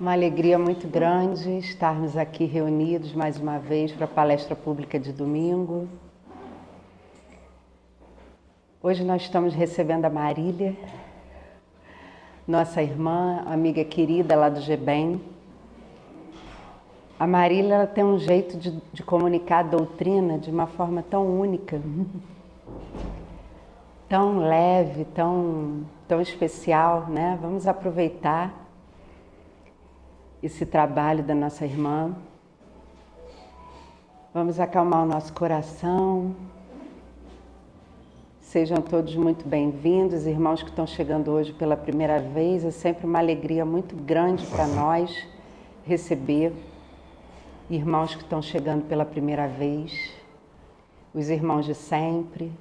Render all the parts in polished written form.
Uma alegria muito grande estarmos aqui reunidos mais uma vez para a palestra pública de domingo. Hoje nós estamos recebendo a Marília, nossa irmã, amiga querida lá do GBEM. A Marília ela tem um jeito de comunicar a doutrina de uma forma tão única, tão leve, tão especial, né? Vamos aproveitar esse trabalho da nossa irmã. Vamos acalmar o nosso coração. Sejam todos muito bem-vindos, irmãos que estão chegando hoje pela primeira vez. É sempre uma alegria muito grande para nós receber irmãos que estão chegando pela primeira vez, os irmãos de sempre,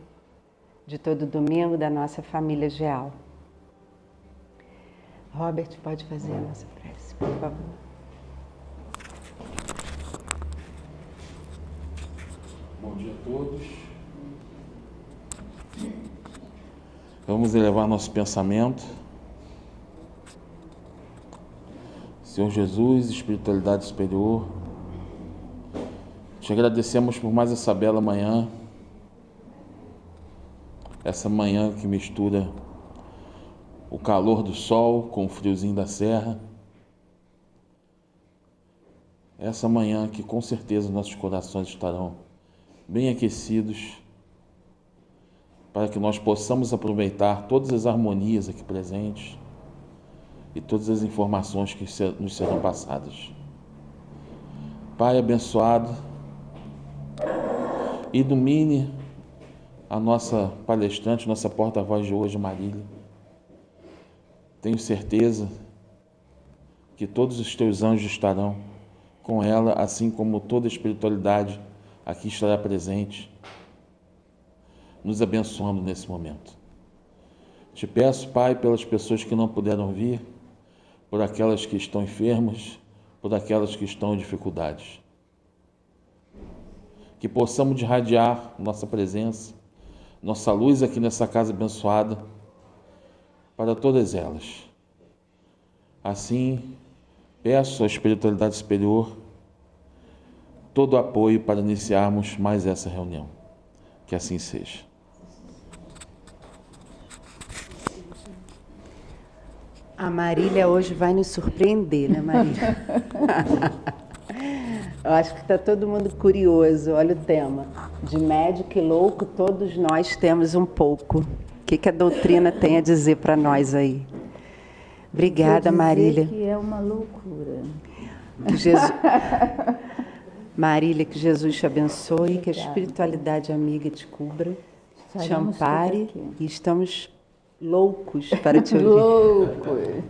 de todo domingo da nossa família Geal. Robert, pode fazer a nossa prece, por favor. Bom dia a todos. Vamos elevar nosso pensamento. Senhor Jesus, espiritualidade superior, te agradecemos por mais essa bela manhã, essa manhã que mistura o calor do sol com o friozinho da serra. Essa manhã que com certeza nossos corações estarão bem aquecidos para que nós possamos aproveitar todas as harmonias aqui presentes e todas as informações que nos serão passadas. Pai abençoado, ilumine a nossa palestrante, nossa porta-voz de hoje, Marília. Tenho certeza que todos os teus anjos estarão com ela, assim como toda a espiritualidade aqui estará presente, nos abençoando nesse momento. Te peço, Pai, pelas pessoas que não puderam vir, por aquelas que estão enfermas, por aquelas que estão em dificuldades. Que possamos irradiar nossa presença, nossa luz aqui nessa casa abençoada, para todas elas. Assim, peço à espiritualidade superior todo o apoio para iniciarmos mais essa reunião. Que assim seja. A Marília hoje vai nos surpreender, né, Marília? Eu acho que está todo mundo curioso. Olha o tema. De médico e louco, todos nós temos um pouco. O que a doutrina tem a dizer para nós aí? Obrigada, Marília. Que é uma loucura. Que Jesus... Marília, que Jesus te abençoe, que a espiritualidade amiga te cubra, te ampare, e estamos loucos para te ouvir. Loucos!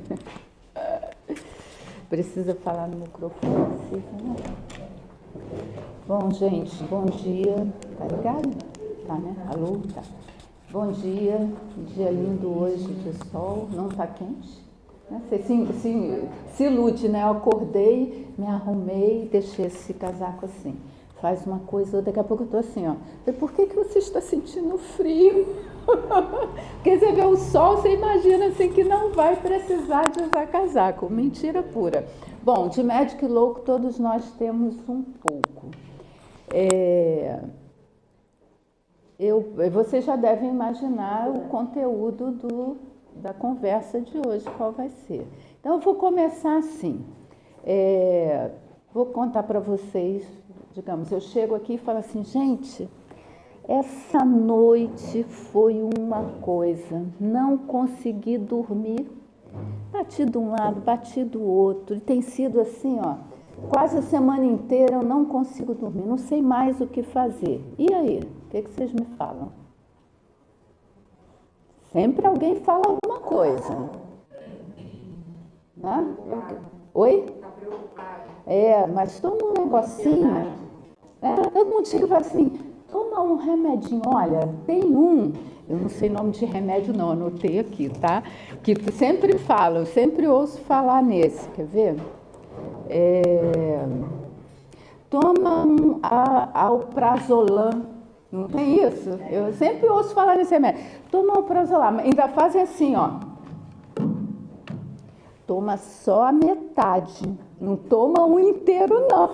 Precisa falar no microfone, né? Bom, gente, bom dia. Tá ligado? Tá, né? Alô? Tá. Bom dia, dia lindo hoje de sol, não tá quente? Você se ilude, né? Eu acordei, me arrumei, deixei esse casaco assim. Faz uma coisa, daqui a pouco eu tô assim, ó. Por que você está sentindo frio? Porque você vê o sol, você imagina assim que não vai precisar de usar casaco. Mentira pura. Bom, de médico e louco, todos nós temos um pouco. Vocês já devem imaginar o conteúdo da conversa de hoje, qual vai ser. Então, eu vou começar assim. Vou contar para vocês, digamos, eu chego aqui e falo assim, gente, essa noite foi uma coisa, não consegui dormir, bati de um lado, bati do outro, e tem sido assim, ó, quase a semana inteira eu não consigo dormir, não sei mais o que fazer. E aí, o que vocês me falam? Sempre alguém fala alguma coisa. Né? Oi? Mas toma um negocinho. Todo mundo chega e fala assim, toma um remedinho. Olha, tem eu não sei nome de remédio não, anotei aqui, tá? Que sempre falam, sempre ouço falar nesse, quer ver? Toma alprazolam. Não tem isso? Eu sempre ouço falar nesse remédio. Toma alprazolam. Ainda fazem assim, ó. toma só a metade, não toma um inteiro não.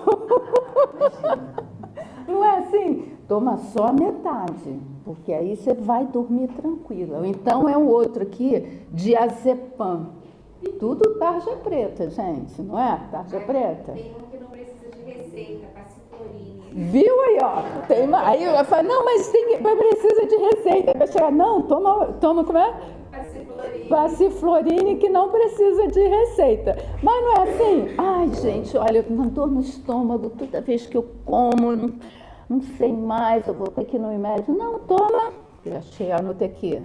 Não é assim? Toma só a metade, porque aí você vai dormir tranquila. Então é um outro aqui, diazepam. Tudo tarja preta, gente, não é? Tarja preta. Tem um que não precisa de receita, passiflorine. Viu aí, ó? Aí eu falo, não, mas precisa de receita. Vai chegar, não, toma como é? Passiflorine, que não precisa de receita. Mas não é assim? Ai, gente, olha, uma dor no estômago, toda vez que eu como, não sei mais, eu vou ter que ir no médico. Não, toma. Eu achei, anotei aqui.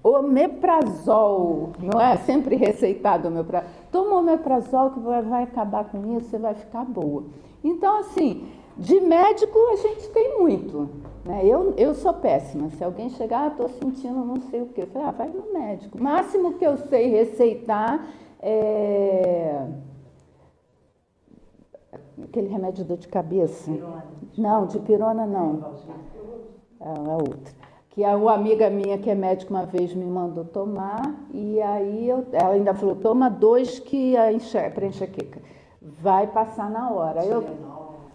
Omeprazol, não é? Sempre receitado omeprazol. Toma omeprazol que vai acabar com isso, você vai ficar boa. Então, assim, de médico a gente tem muito, né? Eu sou péssima. Se alguém chegar, estou sentindo não sei o quê, eu falo, vai no médico. O máximo que eu sei receitar é aquele remédio de dor de cabeça. Pirona. Não, de pirona não. É outra. Que uma amiga minha que é médica uma vez me mandou tomar, e aí ela ainda falou, toma 2 que para enxaqueca. Vai passar na hora.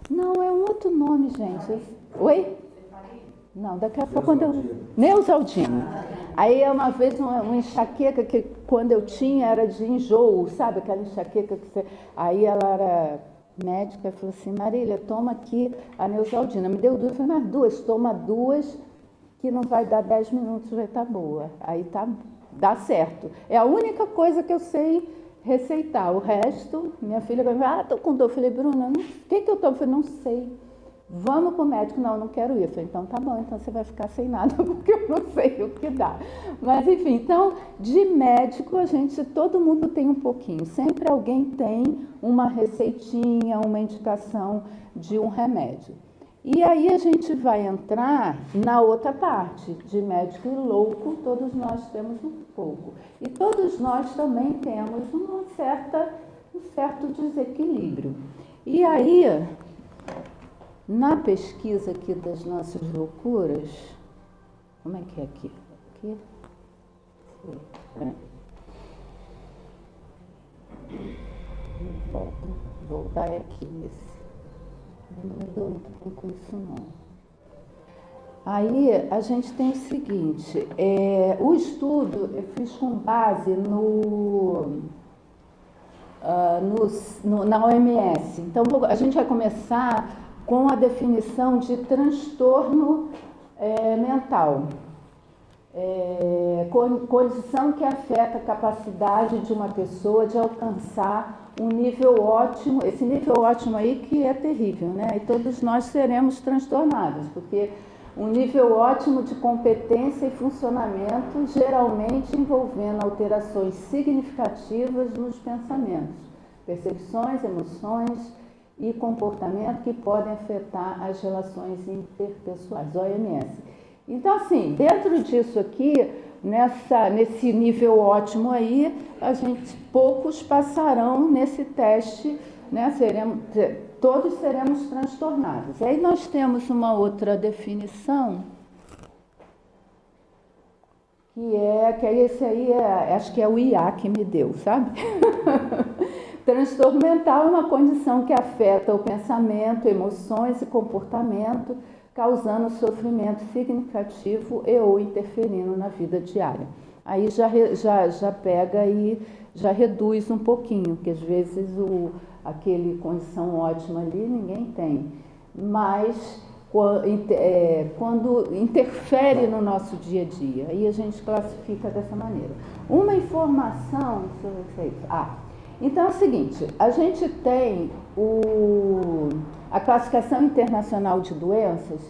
Não, é um outro nome, gente. Oi? Não, daqui a pouco Neosaldina. Aí uma vez uma enxaqueca que quando eu tinha era de enjoo, sabe? Aquela enxaqueca que você... Aí ela era médica e falou assim, Marília, toma aqui a Neosaldina. Me deu 2, eu falei, mas 2, toma 2 que não vai dar 10 minutos, vai estar boa. Aí dá certo. É a única coisa que eu sei receitar. O resto, minha filha vai falar, estou com dor. Eu falei, Bruna, o que eu estou? Eu falei, não sei. Vamos para o médico? Não quero ir. Eu falei, então tá bom, então você vai ficar sem nada, porque eu não sei o que dá. Mas enfim, então, de médico, todo mundo tem um pouquinho. Sempre alguém tem uma receitinha, uma indicação de um remédio. E aí a gente vai entrar na outra parte, de médico e louco, todos nós temos um pouco. E todos nós também temos um certo desequilíbrio. E aí, na pesquisa aqui das nossas loucuras, como é que é aqui? Aqui? Voltar aqui nesse. Não me dou muito bem com isso, não. Aí a gente tem o seguinte, o estudo eu fiz com base na OMS. Então a gente vai começar com a definição de transtorno mental. Condição que afeta a capacidade de uma pessoa de alcançar um nível ótimo, esse nível ótimo aí que é terrível, né? E todos nós seremos transtornados, porque um nível ótimo de competência e funcionamento, geralmente envolvendo alterações significativas nos pensamentos, percepções, emoções e comportamento que podem afetar as relações interpessoais, OMS. Então, assim, dentro disso aqui, nesse nível ótimo aí, poucos passarão nesse teste, né? Todos seremos transtornados. Aí nós temos uma outra definição, que esse aí, acho que é o IA que me deu, sabe? Transtorno mental é uma condição que afeta o pensamento, emoções e comportamento, causando sofrimento significativo ou interferindo na vida diária. Aí já pega e já reduz um pouquinho, que às vezes aquele condição ótima ali ninguém tem. Mas quando interfere no nosso dia a dia, aí a gente classifica dessa maneira. Uma informação, deixa eu ver se é isso. Então é o seguinte, a gente tem a classificação internacional de doenças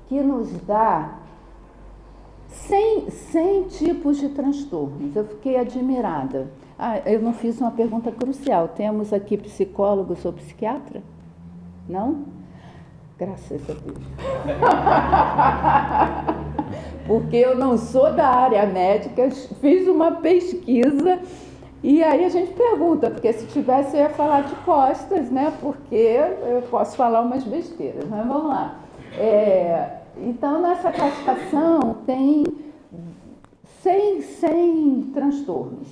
que nos dá 100 tipos de transtornos. Eu fiquei admirada. Eu não fiz uma pergunta crucial. Temos aqui psicólogos ou psiquiatra? Não? Graças a Deus. Porque eu não sou da área médica, fiz uma pesquisa. E aí a gente pergunta, porque se tivesse eu ia falar de costas, né? Porque eu posso falar umas besteiras, mas vamos lá. Então, nessa classificação tem 100 transtornos.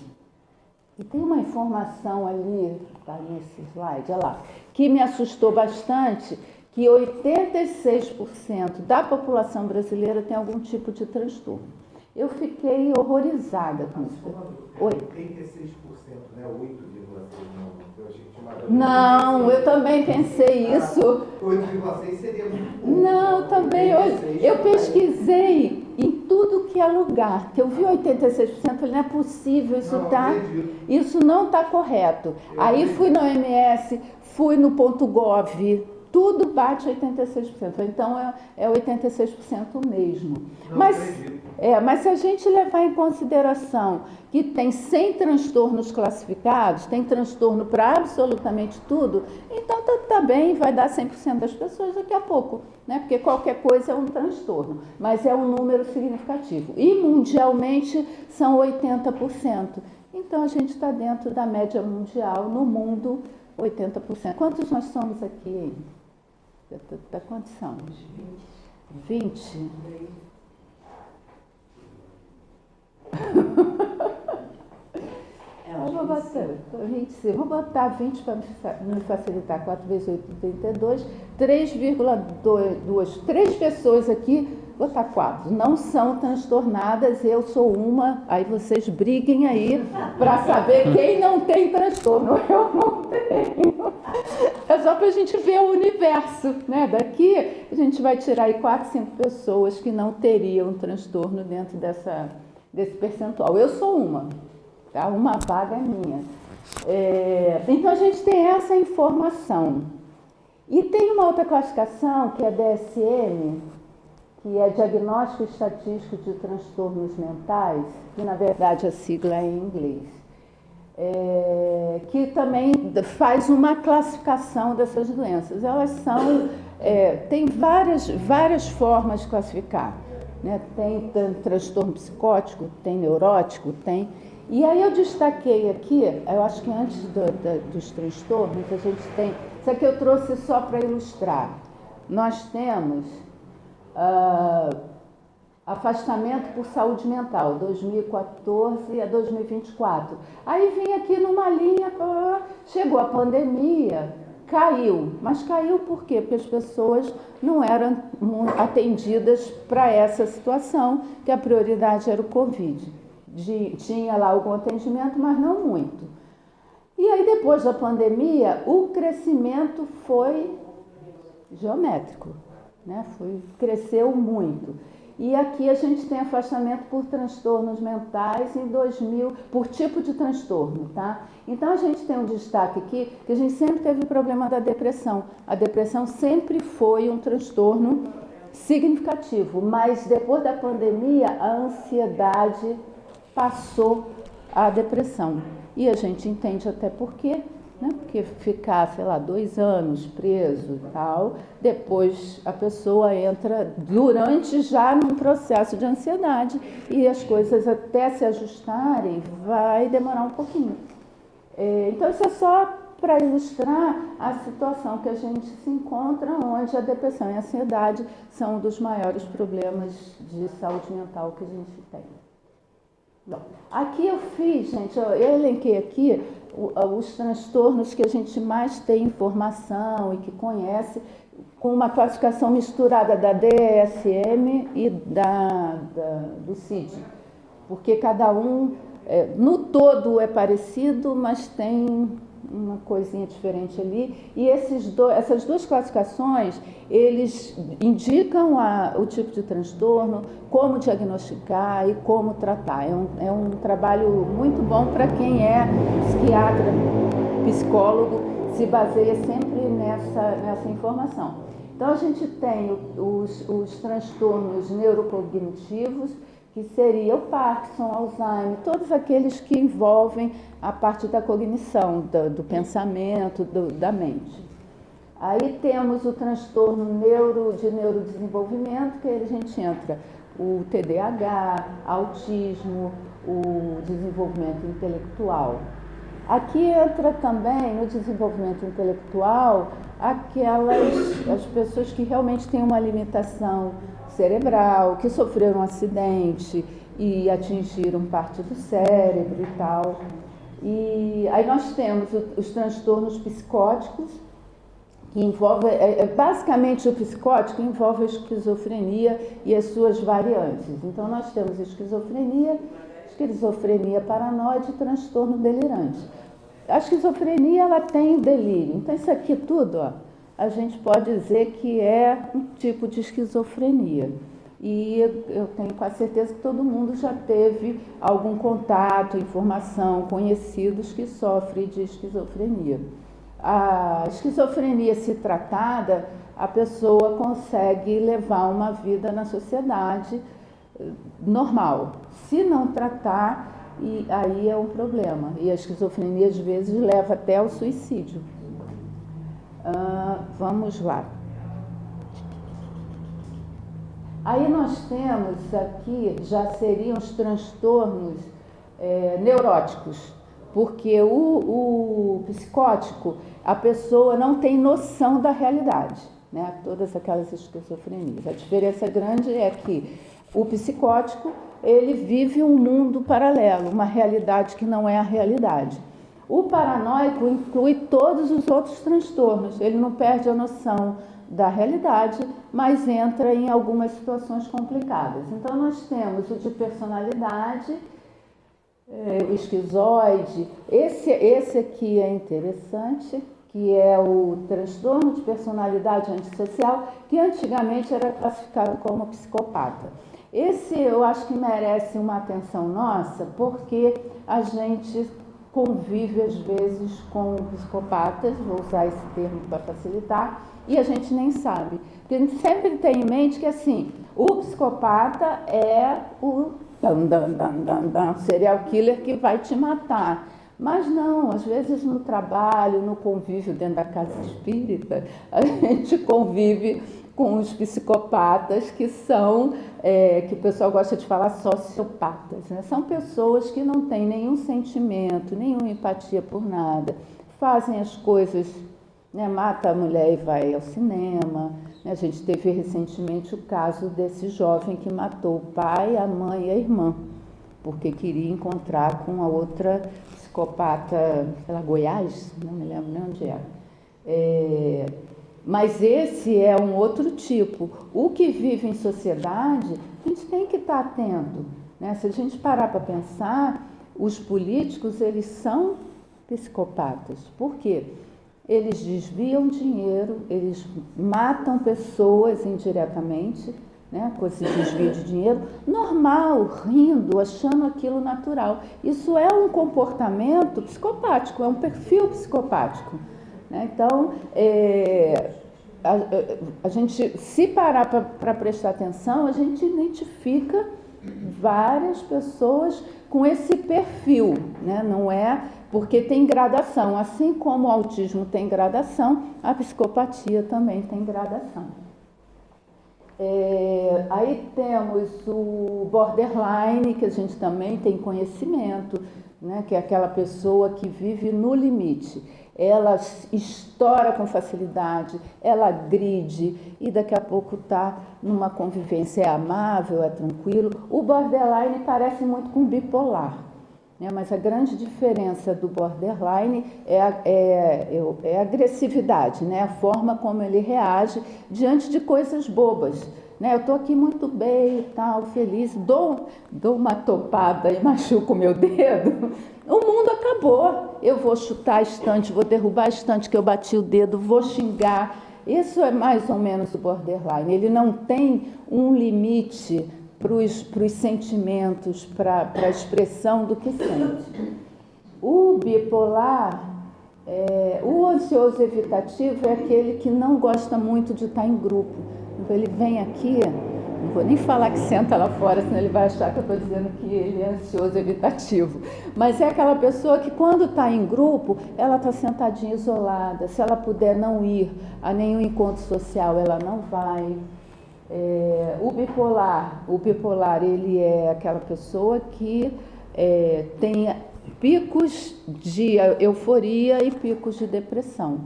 E tem uma informação ali, tá nesse slide, olha lá, que me assustou bastante, que 86% da população brasileira tem algum tipo de transtorno. Eu fiquei horrorizada com isso. Oi? 86%, né? 8,6%. Eu achei que tinha uma... Não, eu também pensei isso. 8,6% seria muito pouco. Não, também eu pesquisei em tudo que é lugar, que eu vi 86%, falei, não é possível, isso não está correto. Aí fui na OMS, fui no .gov, tudo bate 86%, então é 86% mesmo. Mas se a gente levar em consideração que tem 100 transtornos classificados, tem transtorno para absolutamente tudo, então tá bem, vai dar 100% das pessoas daqui a pouco, né? Porque qualquer coisa é um transtorno, mas é um número significativo. E mundialmente são 80%. Então a gente está dentro da média mundial, no mundo, 80%. Quantos nós somos aqui? Da quantos são? 20? Vou botar 20 para me facilitar. 4 vezes 8, 32. 3,2. 3 pessoas aqui, vou botar 4. Não são transtornadas, eu sou uma. Aí vocês briguem aí para saber quem não tem transtorno. Eu não tenho. É só para a gente ver o universo, né? Daqui a gente vai tirar aí 4, 5 pessoas que não teriam transtorno dentro desse percentual. Eu sou uma, tá? Uma vaga é minha. Então a gente tem essa informação. E tem uma outra classificação que é DSM, que é Diagnóstico Estatístico de Transtornos Mentais, que na verdade a sigla é em inglês. Que também faz uma classificação dessas doenças. Elas tem várias formas de classificar, né? Tem transtorno psicótico, tem neurótico, tem... E aí eu destaquei aqui, eu acho que antes dos transtornos, a gente tem... Isso aqui eu trouxe só para ilustrar. Nós temos afastamento por saúde mental, 2014 a 2024. Aí vim aqui numa linha, chegou a pandemia, caiu. Mas caiu por quê? Porque as pessoas não eram atendidas para essa situação, que a prioridade era o Covid. Tinha lá algum atendimento, mas não muito. E aí depois da pandemia, o crescimento foi geométrico, né? Cresceu muito. E aqui a gente tem afastamento por transtornos mentais em 2000, por tipo de transtorno, tá? Então a gente tem um destaque aqui, que a gente sempre teve o problema da depressão. A depressão sempre foi um transtorno significativo, mas depois da pandemia a ansiedade passou a depressão. E a gente entende até por quê, né? Porque ficar, sei lá, 2 anos preso e tal, depois a pessoa entra durante já num processo de ansiedade e as coisas até se ajustarem vai demorar um pouquinho. Então isso é só para ilustrar a situação que a gente se encontra, onde a depressão e a ansiedade são um dos maiores problemas de saúde mental que a gente tem. Bom, aqui eu fiz, gente, eu elenquei aqui os transtornos que a gente mais tem informação e que conhece, com uma classificação misturada da DSM e do CID, porque cada um, no todo é parecido, mas tem uma coisinha diferente ali, e essas duas classificações, eles indicam o tipo de transtorno, como diagnosticar e como tratar. É um trabalho muito bom para quem é psiquiatra, psicólogo, se baseia sempre nessa informação. Então a gente tem os transtornos neurocognitivos, que seria o Parkinson, Alzheimer, todos aqueles que envolvem a parte da cognição, do pensamento, da mente. Aí temos o transtorno de neurodesenvolvimento, que a gente entra o TDAH, autismo, o desenvolvimento intelectual. Aqui entra também no desenvolvimento intelectual as pessoas que realmente têm uma limitação cerebral, que sofreram um acidente e atingiram parte do cérebro e tal. E aí nós temos os transtornos psicóticos, que envolvem, basicamente o psicótico envolve a esquizofrenia e as suas variantes. Então nós temos esquizofrenia paranoide e transtorno delirante. A esquizofrenia, ela tem delírio. Então isso aqui tudo, ó, a gente pode dizer que é um tipo de esquizofrenia. E eu tenho quase certeza que todo mundo já teve algum contato, informação, conhecidos que sofrem de esquizofrenia. A esquizofrenia, se tratada, a pessoa consegue levar uma vida na sociedade normal. Se não tratar, aí é um problema. E a esquizofrenia, às vezes, leva até ao suicídio. Vamos lá. Aí nós temos aqui, já seriam os transtornos neuróticos, porque o psicótico, a pessoa não tem noção da realidade, né? Todas aquelas esquizofrenias. A diferença grande é que o psicótico, ele vive um mundo paralelo, uma realidade que não é a realidade. O paranoico inclui todos os outros transtornos, ele não perde a noção da realidade, mas entra em algumas situações complicadas. Então nós temos o de personalidade, o esquizoide. Esse aqui é interessante, que é o transtorno de personalidade antissocial, que antigamente era classificado como psicopata. Esse eu acho que merece uma atenção nossa, porque a gente convive às vezes com psicopatas, vou usar esse termo para facilitar, e a gente nem sabe. Porque a gente sempre tem em mente que assim, o psicopata é o serial killer que vai te matar. Mas não, às vezes no trabalho, no convívio dentro da casa espírita, a gente convive com os psicopatas que são, que o pessoal gosta de falar, sociopatas, né? São pessoas que não têm nenhum sentimento, nenhuma empatia por nada, fazem as coisas, né? Mata a mulher e vai ao cinema. A gente teve recentemente o caso desse jovem que matou o pai, a mãe e a irmã, porque queria encontrar com a outra psicopata, sei lá, Goiás, não me lembro nem onde era. Mas esse é um outro tipo. O que vive em sociedade, a gente tem que estar atento, né? Se a gente parar para pensar, os políticos, eles são psicopatas. Por quê? Eles desviam dinheiro, eles matam pessoas indiretamente, né, com esse desvio de dinheiro, normal, rindo, achando aquilo natural. Isso é um comportamento psicopático, é um perfil psicopático, né? Então, a gente, se parar para prestar atenção, a gente identifica várias pessoas com esse perfil, né? Não é porque tem gradação, assim como o autismo tem gradação, a psicopatia também tem gradação. Aí temos o borderline, que a gente também tem conhecimento, né? Que é aquela pessoa que vive no limite. Ela estoura com facilidade, ela agride e daqui a pouco está numa convivência, é amável, é tranquilo. O borderline parece muito com bipolar, né? Mas a grande diferença do borderline é a agressividade, né? A forma como ele reage diante de coisas bobas, né? Eu estou aqui muito bem e tal, feliz, dou uma topada e machuco o meu dedo, o mundo acabou. Eu vou chutar a estante, vou derrubar a estante que eu bati o dedo, vou xingar. Isso é mais ou menos o borderline. Ele não tem um limite para os sentimentos, para a expressão do que sente. O bipolar, o ansioso evitativo é aquele que não gosta muito de estar em grupo. Então ele vem aqui, não vou nem falar que senta lá fora, senão ele vai achar que eu estou dizendo que ele é ansioso evitativo. Mas é aquela pessoa que quando está em grupo, ela está sentadinha isolada. Se ela puder não ir a nenhum encontro social, ela não vai. O bipolar, ele é aquela pessoa que tem picos de euforia e picos de depressão,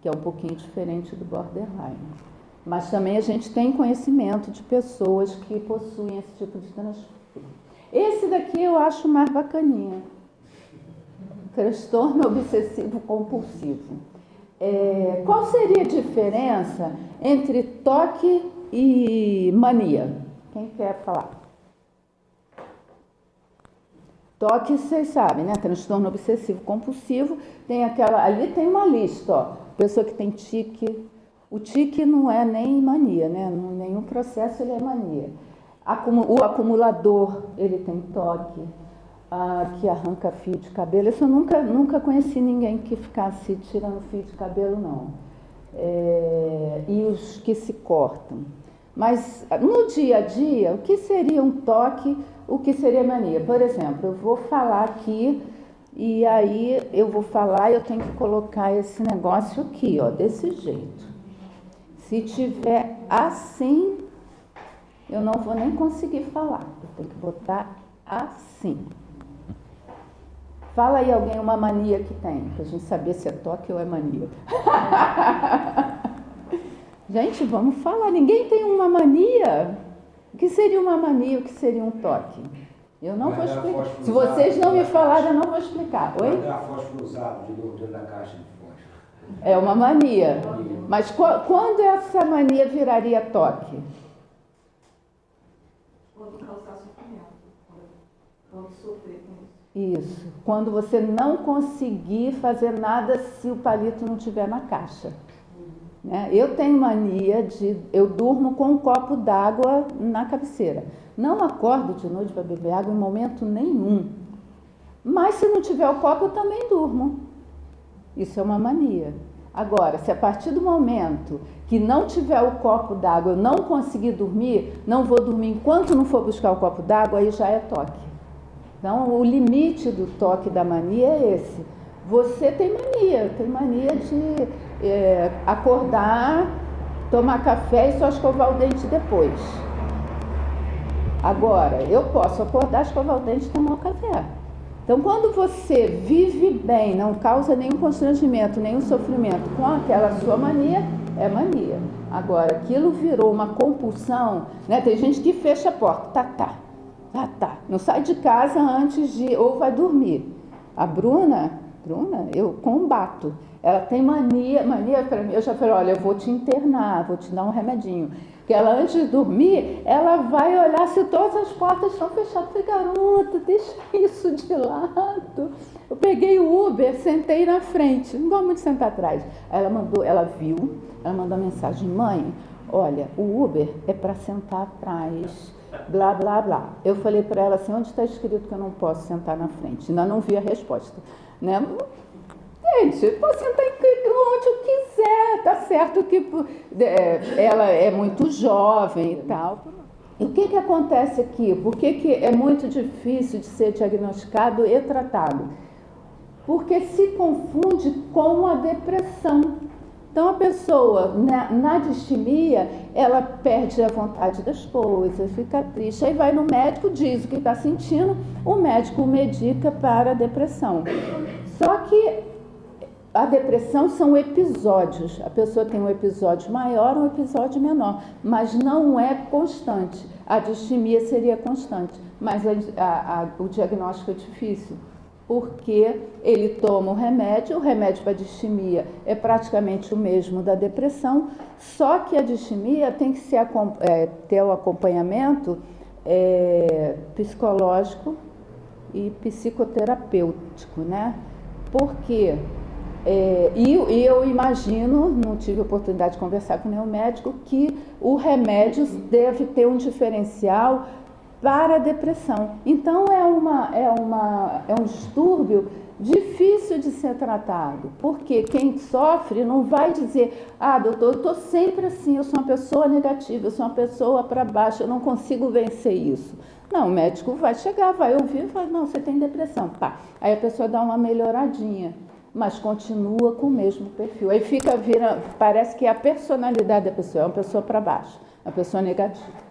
que é um pouquinho diferente do borderline. Mas também a gente tem conhecimento de pessoas que possuem esse tipo de transtorno. Esse daqui eu acho mais bacaninha. Transtorno obsessivo compulsivo. Qual seria a diferença entre toque e mania? Quem quer falar? Toque, vocês sabem, né? Transtorno obsessivo compulsivo, tem aquela, ali tem uma lista, ó. Pessoa que tem tique. O tique não é nem mania, né? Nenhum processo ele é mania. O acumulador, ele tem toque. Que arranca fio de cabelo. Isso eu nunca conheci ninguém que ficasse tirando fio de cabelo, não. E os que se cortam. Mas no dia a dia, o que seria um toque, o que seria mania? Por exemplo, eu vou falar aqui e aí eu vou falar e eu tenho que colocar esse negócio aqui, ó, desse jeito. Se tiver assim, eu não vou nem conseguir falar. Eu tenho que botar assim. Fala aí alguém uma mania que tem, pra gente saber se é toque ou é mania. Gente, vamos falar. Ninguém tem uma mania? O que seria uma mania? O que seria um toque? Eu não vou explicar. Se vocês não me falarem, eu não vou explicar. Oi? Guardar fósforo usado de novo dentro da caixa de fósforo. É uma mania. Mas quando essa mania viraria toque? Quando causar sofrimento. Quando sofrer com isso. Isso. Quando você não conseguir fazer nada se o palito não estiver na caixa. Né? Eu tenho mania eu durmo com um copo d'água na cabeceira. Não acordo de noite para beber água em momento nenhum. Mas se não tiver o copo, eu também durmo. Isso é uma mania. Agora, se a partir do momento que não tiver o copo d'água, eu não conseguir dormir, não vou dormir enquanto não for buscar o copo d'água, aí já é toque. Então, o limite do toque da mania é esse. Você tem mania de acordar, tomar café e só escovar o dente depois. Agora, eu posso acordar, escovar o dente e tomar o café. Então, quando você vive bem, não causa nenhum constrangimento, nenhum sofrimento com aquela sua mania, é mania. Agora, aquilo virou uma compulsão, né? Tem gente que fecha a porta, tá. Não sai de casa antes ou vai dormir. A Bruna, eu combato. Ela tem mania para mim. Eu já falei, olha, eu vou te internar, vou te dar um remedinho. Porque ela, antes de dormir, ela vai olhar se todas as portas estão fechadas. Eu falei, garota, deixa isso de lado. Eu peguei o Uber, sentei na frente. Não gosto muito de sentar atrás. Aí ela mandou a mensagem, mãe, olha, o Uber é para sentar atrás. Blá, blá, blá. Eu falei para ela assim, onde está escrito que eu não posso sentar na frente? Ainda não vi a resposta. Né? Gente, eu posso sentar onde eu quiser, tá certo que ela é muito jovem e tal. E o que acontece aqui? Por que é muito difícil de ser diagnosticado e tratado? Porque se confunde com a depressão. Então, a pessoa, na distimia, ela perde a vontade das coisas, fica triste. Aí vai no médico, diz o que está sentindo, o médico medica para a depressão. Só que a depressão são episódios. A pessoa tem um episódio maior, um episódio menor, mas não é constante. A distimia seria constante, mas o diagnóstico é difícil. Porque ele toma o remédio para a distimia é praticamente o mesmo da depressão, só que a distimia tem que ter o acompanhamento psicológico e psicoterapêutico, né? Porque, e eu imagino, não tive oportunidade de conversar com nenhum médico, que o remédio deve ter um diferencial para a depressão. Então é um distúrbio difícil de ser tratado, porque quem sofre não vai dizer, doutor, eu estou sempre assim, eu sou uma pessoa negativa, eu sou uma pessoa para baixo, eu não consigo vencer isso. Não, o médico vai chegar, vai ouvir e vai, não, você tem depressão. Pá. Aí a pessoa dá uma melhoradinha, mas continua com o mesmo perfil. Aí parece que a personalidade da pessoa é uma pessoa para baixo, uma pessoa negativa.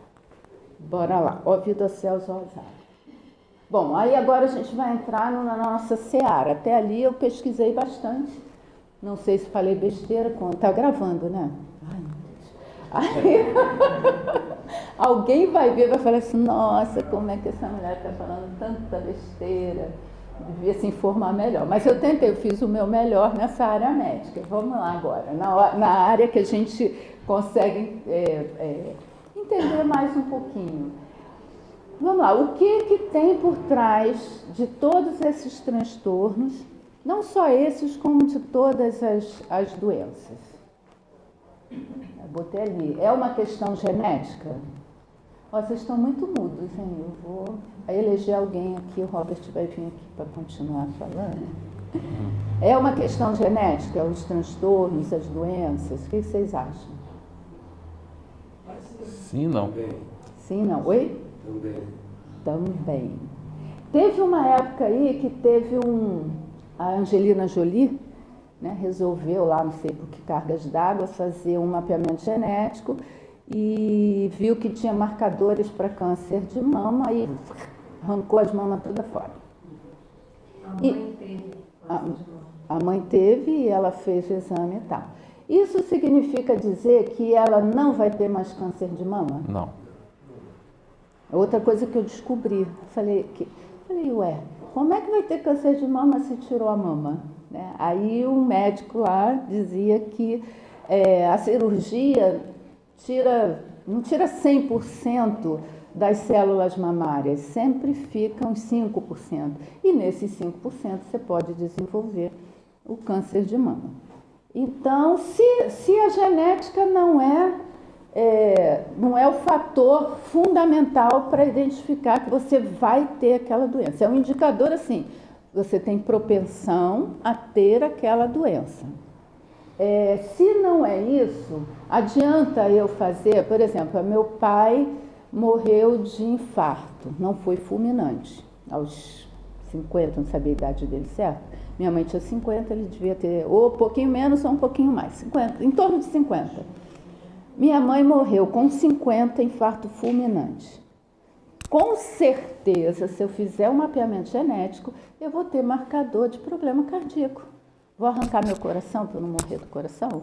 Bora lá, ó vida, céus, ó azar. Bom, aí agora a gente vai entrar na nossa seara. Até ali eu pesquisei bastante. Não sei se falei besteira, tá gravando, né? Ai, meu Deus. Aí, alguém vai ver e vai falar assim, nossa, como é que essa mulher está falando tanta besteira? devia se informar melhor. Mas eu tentei, eu fiz o meu melhor nessa área médica. Vamos lá agora, na área que a gente consegue entender mais um pouquinho. Vamos lá, o que tem por trás de todos esses transtornos, não só esses, como de todas as doenças? Eu botei ali, é uma questão genética? Ó, vocês estão muito mudos, hein? Eu vou eleger alguém aqui, o Robert vai vir aqui para continuar falando. É uma questão genética, os transtornos, as doenças? O que vocês acham? Sim, não. Sim, não. Oi? Também. Teve uma época aí que teve a Angelina Jolie, né, resolveu lá, não sei por que cargas d'água, fazer um mapeamento genético e viu que tinha marcadores para câncer de mama e arrancou as mamas todas fora. A mãe teve câncer de mama. A mãe teve e ela fez o exame e tal. Isso significa dizer que ela não vai ter mais câncer de mama? Não. Outra coisa que eu descobri, falei, ué, como é que vai ter câncer de mama se tirou a mama? Né? Aí um médico lá dizia que a cirurgia não tira 100% das células mamárias, sempre fica uns 5%. E nesses 5% você pode desenvolver o câncer de mama. Então, se a genética não é o fator fundamental para identificar que você vai ter aquela doença. É um indicador assim, você tem propensão a ter aquela doença. Se não é isso, adianta eu fazer, por exemplo, meu pai morreu de infarto, não foi fulminante, aos 50, não sabia a idade dele certo. Minha mãe tinha 50, ele devia ter ou um pouquinho menos ou um pouquinho mais, 50, em torno de 50. Minha mãe morreu com 50, infarto fulminante. Com certeza, se eu fizer um mapeamento genético, eu vou ter marcador de problema cardíaco. Vou arrancar meu coração para eu não morrer do coração?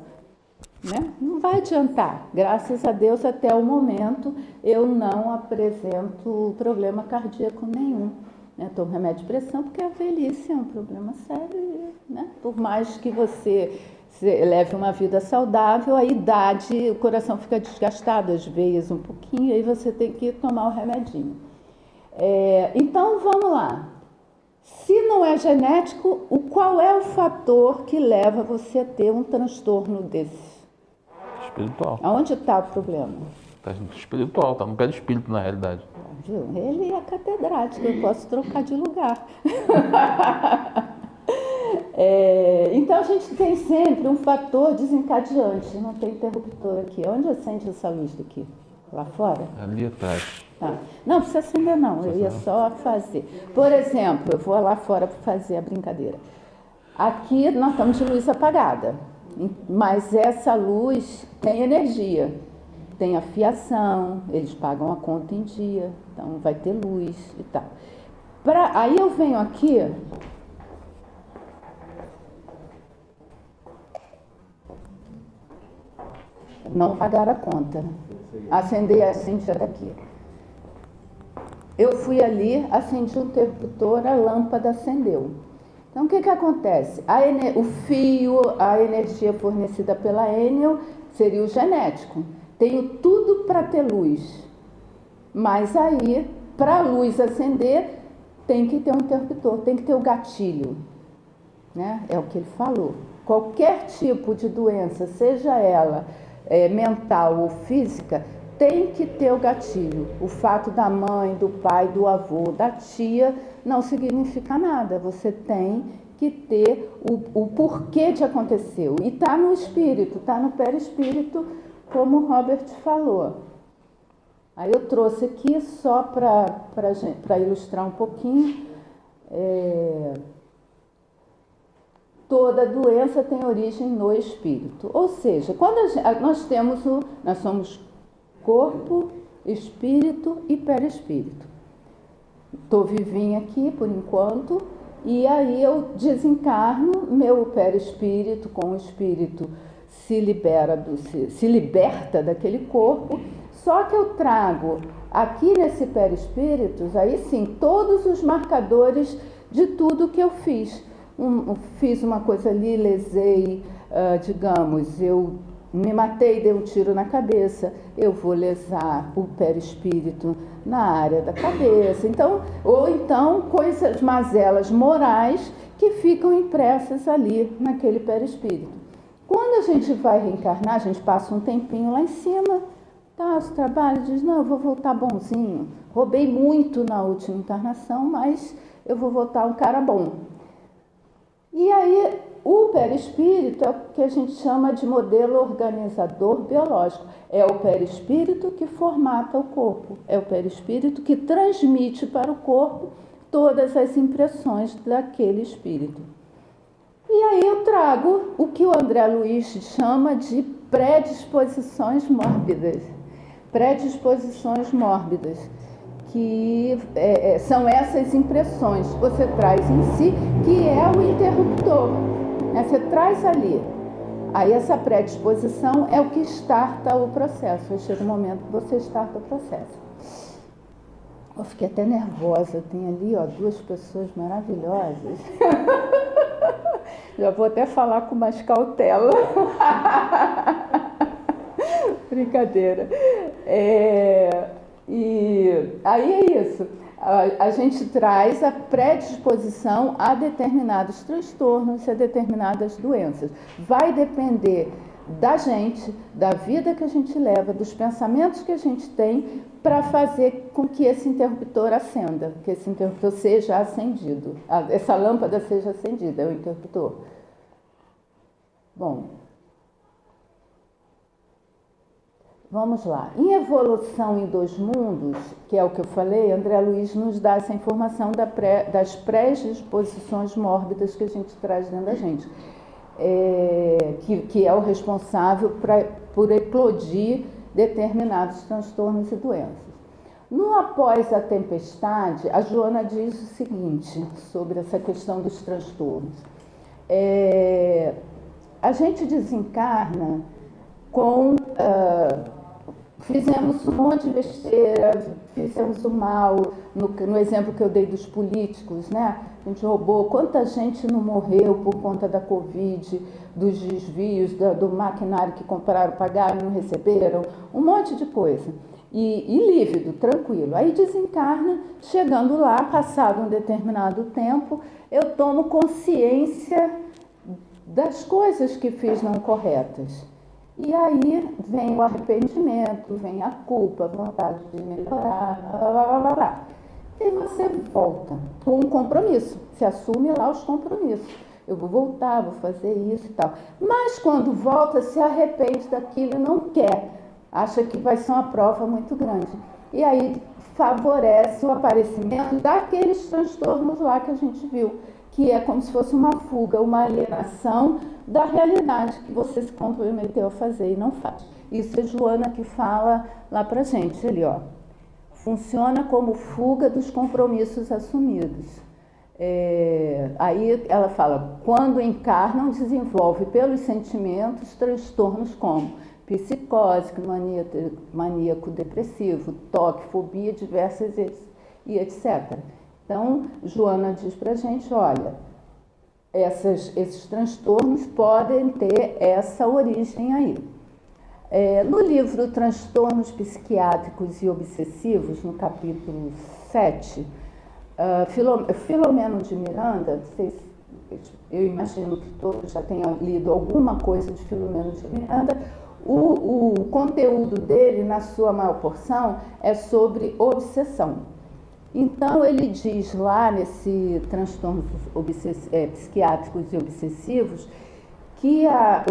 Né? Não vai adiantar. Graças a Deus, até o momento, eu não apresento problema cardíaco nenhum. Tomo remédio de pressão porque a velhice é um problema sério. Né? Por mais que você leve uma vida saudável, a idade, o coração fica desgastado, as veias um pouquinho, aí você tem que tomar o remedinho. Então, vamos lá. Se não é genético, qual é o fator que leva você a ter um transtorno desse? Espiritual. Aonde está o problema? Está espiritual, está no pé do espírito, na realidade. Viu? Ele é catedrático, eu posso trocar de lugar. Então a gente tem sempre um fator desencadeante, não tem interruptor aqui. Onde acende essa luz daqui? Lá fora? Ali atrás. Tá. Não precisa acender não, eu ia só fazer. Por exemplo, eu vou lá fora para fazer a brincadeira. Aqui nós estamos de luz apagada, mas essa luz tem energia, tem a fiação, eles pagam a conta em dia, então vai ter luz e tal. Aí eu venho aqui, não pagar a conta, acender a cincha daqui. Eu fui ali, acendi o interruptor, a lâmpada acendeu. Então, o que acontece? O fio, a energia fornecida pela Enel seria o genético. Tenho tudo para ter luz. Mas aí, para a luz acender, tem que ter um interruptor, tem que ter o gatilho. Né? É o que ele falou. Qualquer tipo de doença, seja ela mental ou física, tem que ter o gatilho. O fato da mãe, do pai, do avô, da tia, não significa nada. Você tem que ter o porquê de aconteceu. E está no espírito, está no perispírito, como o Robert falou. Aí eu trouxe aqui só para ilustrar um pouquinho. Toda doença tem origem no espírito. Ou seja, quando nós somos corpo, espírito e perispírito. Estou vivinha aqui por enquanto, e aí eu desencarno, meu perispírito com o espírito se liberta daquele corpo, só que eu trago aqui nesse perispírito, aí sim, todos os marcadores de tudo que eu fiz. Fiz uma coisa ali, lesei, digamos, eu me matei, dei um tiro na cabeça, eu vou lesar o perispírito na área da cabeça. Então, ou então coisas, mazelas morais que ficam impressas ali naquele perispírito. Quando a gente vai reencarnar, a gente passa um tempinho lá em cima, tá, o trabalho diz, não, eu vou voltar bonzinho. Roubei muito na última encarnação, mas eu vou voltar um cara bom. E aí, o perispírito é o que a gente chama de modelo organizador biológico. É o perispírito que formata o corpo. É o perispírito que transmite para o corpo todas as impressões daquele espírito. E aí eu trago o que o André Luiz chama de predisposições mórbidas. Predisposições mórbidas, que são essas impressões que você traz em si, que é o interruptor. Você traz ali. Aí essa predisposição é o que starta o processo. Aí chega o momento que você starta o processo. Eu fiquei até nervosa. Tem ali, ó, 2 pessoas maravilhosas. Já vou até falar com mais cautela. Brincadeira. E aí é isso. A gente traz a predisposição a determinados transtornos e a determinadas doenças. Vai depender da gente, da vida que a gente leva, dos pensamentos que a gente tem para fazer com que esse interruptor acenda, que esse interruptor seja acendido. Essa lâmpada seja acendida, é o interruptor. Bom, vamos lá. Em Evolução em 2 Mundos, que é o que eu falei, André Luiz nos dá essa informação das predisposições mórbidas que a gente traz dentro da gente, que é o responsável por eclodir determinados transtornos e doenças. No Após a Tempestade, a Joana diz o seguinte sobre essa questão dos transtornos. A gente desencarna com... fizemos um monte de besteira, fizemos o mal, no exemplo que eu dei dos políticos, né? A gente roubou, quanta gente não morreu por conta da Covid, dos desvios, do maquinário que compraram, pagaram, não receberam, um monte de coisa. E lívido, tranquilo. Aí desencarna, chegando lá, passado um determinado tempo, eu tomo consciência das coisas que fiz não corretas. E aí vem o arrependimento, vem a culpa, a vontade de melhorar, blá, blá, blá. E você volta com um compromisso, se assume lá os compromissos. Eu vou voltar, vou fazer isso e tal. Mas quando volta, se arrepende daquilo e não quer. Acha que vai ser uma prova muito grande. E aí favorece o aparecimento daqueles transtornos lá que a gente viu, que é como se fosse uma fuga, uma alienação da realidade que você se comprometeu a fazer e não faz. Isso é Joana que fala lá pra gente, ali, ó. Funciona como fuga dos compromissos assumidos. Aí ela fala, quando encarnam, desenvolve pelos sentimentos transtornos como psicose, maníaco depressivo, toque, fobia, diversas e etc. Então, Joana diz pra gente, olha, esses transtornos podem ter essa origem aí. No livro Transtornos Psiquiátricos e Obsessivos, no capítulo 7, Filomeno de Miranda, eu imagino que todos já tenham lido alguma coisa de Filomeno de Miranda, o conteúdo dele, na sua maior porção, é sobre obsessão. Então, ele diz lá nesse transtornos psiquiátricos e obsessivos que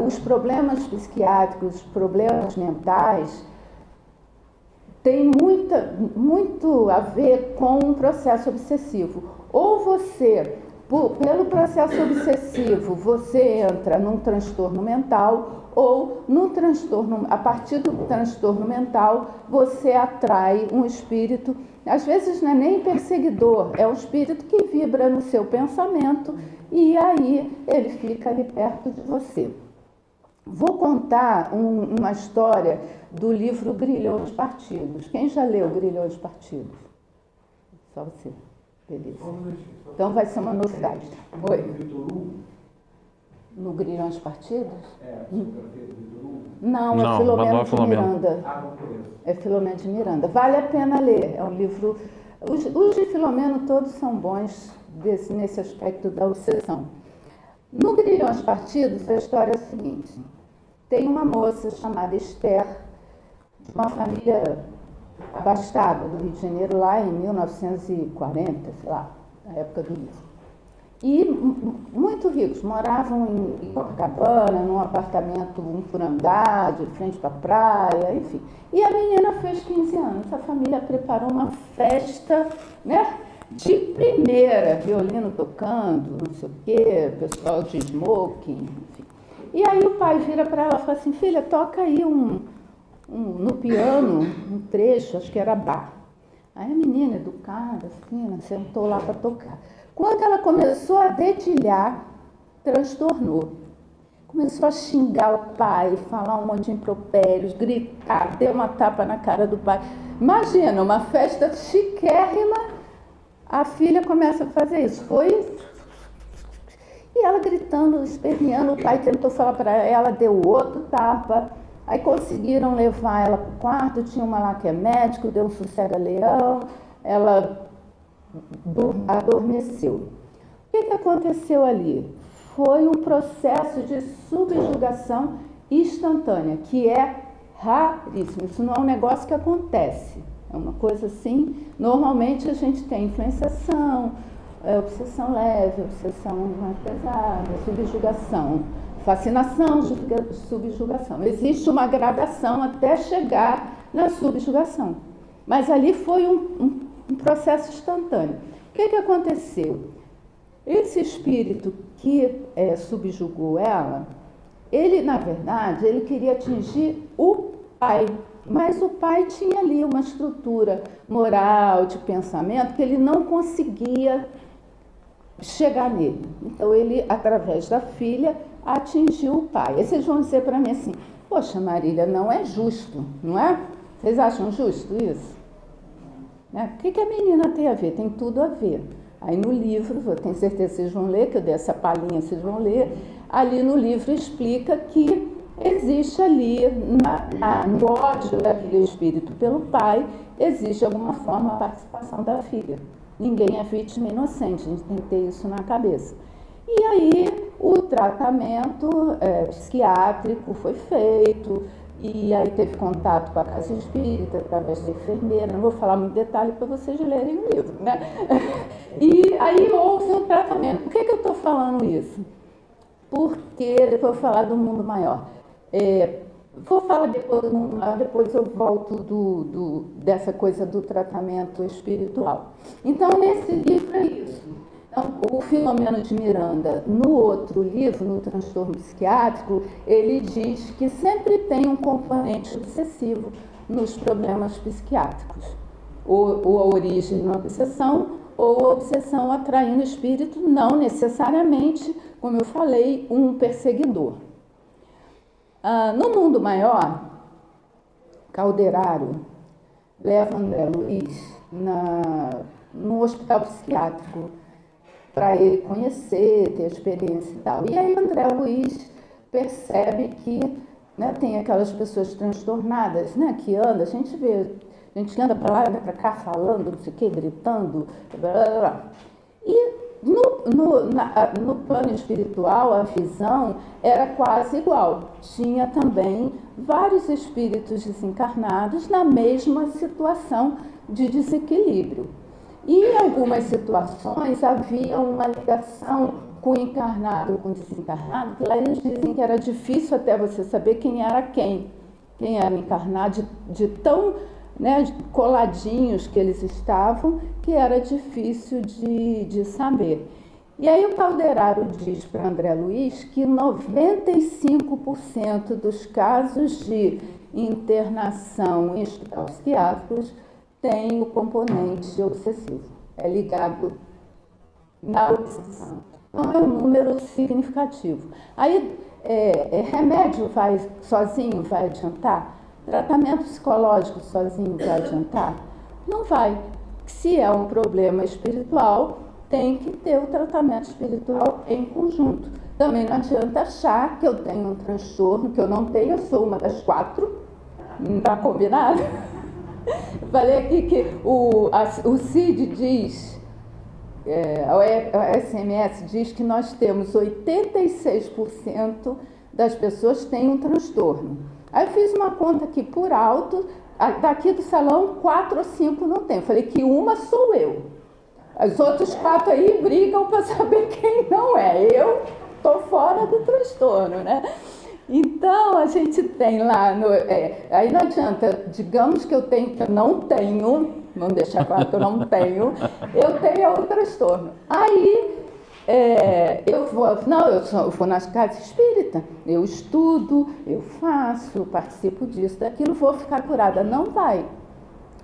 os problemas psiquiátricos, os problemas mentais, têm muito a ver com um processo obsessivo. Ou você, pelo processo obsessivo, você entra num transtorno mental, ou a partir do transtorno mental, você atrai um espírito, às vezes não é nem perseguidor, é um espírito que vibra no seu pensamento e aí ele fica ali perto de você. Vou contar uma história do livro Grilhões Partidos. Quem já leu Grilhões Partidos? Só você. Beleza. Então vai ser uma novidade. Oi. No Grilhões Partidos? Não, é Filomeno de Miranda. É Filomeno de Miranda. Vale a pena ler. É um livro... Os de Filomeno todos são bons nesse aspecto da obsessão. No Grilhões Partidos, a história é a seguinte. Tem uma moça chamada Esther, de uma família abastada do Rio de Janeiro, lá em 1940, sei lá, na época do livro. E muito ricos, moravam em Copacabana, num apartamento um por andar, de frente para a praia, enfim. E a menina fez 15 anos, a família preparou uma festa, né, de primeira, violino tocando, não sei o quê, pessoal de smoking, enfim. E aí o pai vira para ela e fala assim, filha, toca aí no piano, um trecho, acho que era Bach. Aí a menina, educada, fina, sentou lá para tocar. Quando ela começou a dedilhar, transtornou. Começou a xingar o pai, falar um monte de impropérios, gritar, deu uma tapa na cara do pai. Imagina, uma festa chiquérrima, a filha começa a fazer isso. E ela gritando, esperneando, o pai tentou falar para ela, deu outro tapa. Aí conseguiram levar ela para o quarto, tinha uma lá que é médico, deu um sossega-leão, ela adormeceu. O que aconteceu ali? Foi um processo de subjugação instantânea, que é raríssimo. Isso não é um negócio que acontece. É uma coisa assim, normalmente a gente tem influenciação, obsessão leve, obsessão mais pesada, subjugação, fascinação, subjugação. Existe uma gradação até chegar na subjugação. Mas ali foi um processo instantâneo. O que aconteceu? Esse espírito que subjugou ela, ele, na verdade, ele queria atingir o pai. Mas o pai tinha ali uma estrutura moral, de pensamento, que ele não conseguia chegar nele. Então, ele, através da filha, atingiu o pai. Aí vocês vão dizer para mim assim, poxa, Marília, não é justo, não é? Vocês acham justo isso? O que a menina tem a ver? Tem tudo a ver. Aí no livro, eu tenho certeza que vocês vão ler, que eu dei essa palhinha, vocês vão ler, ali no livro explica que existe ali, no ódio daquele espírito pelo pai, existe alguma forma a participação da filha. Ninguém é vítima inocente, a gente tem que ter isso na cabeça. E aí o tratamento psiquiátrico foi feito, e aí teve contato com a casa espírita, através da enfermeira, não vou falar muito detalhe para vocês lerem o livro, né? E aí houve um tratamento. Por que eu estou falando isso? Porque, depois eu vou falar do mundo maior. Vou falar depois do mundo maior, depois eu volto dessa coisa do tratamento espiritual. Então, nesse livro é isso. Então, o Filomeno de Miranda, no outro livro, no transtorno psiquiátrico, ele diz que sempre tem um componente obsessivo nos problemas psiquiátricos. Ou a origem de uma obsessão, ou a obsessão atraindo espírito, não necessariamente, como eu falei, um perseguidor. No mundo maior, Calderaro leva André Luiz no hospital psiquiátrico, para ele conhecer, ter experiência e tal. E aí André Luiz percebe que, né, tem aquelas pessoas transtornadas, né, que anda, a gente anda para lá, anda para cá falando, não sei o quê, gritando, blá, blá, blá. E no plano espiritual, a visão era quase igual. Tinha também vários espíritos desencarnados na mesma situação de desequilíbrio. E em algumas situações havia uma ligação com o encarnado, com o desencarnado, que lá eles dizem que era difícil até você saber quem era quem era encarnado, de tão, né, coladinhos que eles estavam, que era difícil de saber. E aí o Calderaro diz para André Luiz que 95% dos casos de internação em hospitais psiquiátricos tem o componente obsessivo, é ligado na obsessão. Então é um número significativo. Aí, remédio sozinho vai adiantar? Tratamento psicológico sozinho vai adiantar? Não vai. Se é um problema espiritual, tem que ter o tratamento espiritual em conjunto. Também não adianta achar que eu tenho um transtorno, que eu não tenho, eu sou uma das 4, não está combinado? Falei aqui que o CID diz, a SMS diz que nós temos 86% das pessoas têm um transtorno. Aí eu fiz uma conta aqui por alto, daqui do salão 4 ou 5 não tem. Falei que uma sou eu. Os outros 4 aí brigam para saber quem não é. Eu estou fora do transtorno, né? Então, a gente tem lá, aí não adianta, digamos que eu não tenho, vamos deixar claro que eu não tenho, eu tenho o transtorno. Aí, eu vou na casa espírita, eu estudo, eu faço, eu participo disso, daquilo, vou ficar curada. Não vai,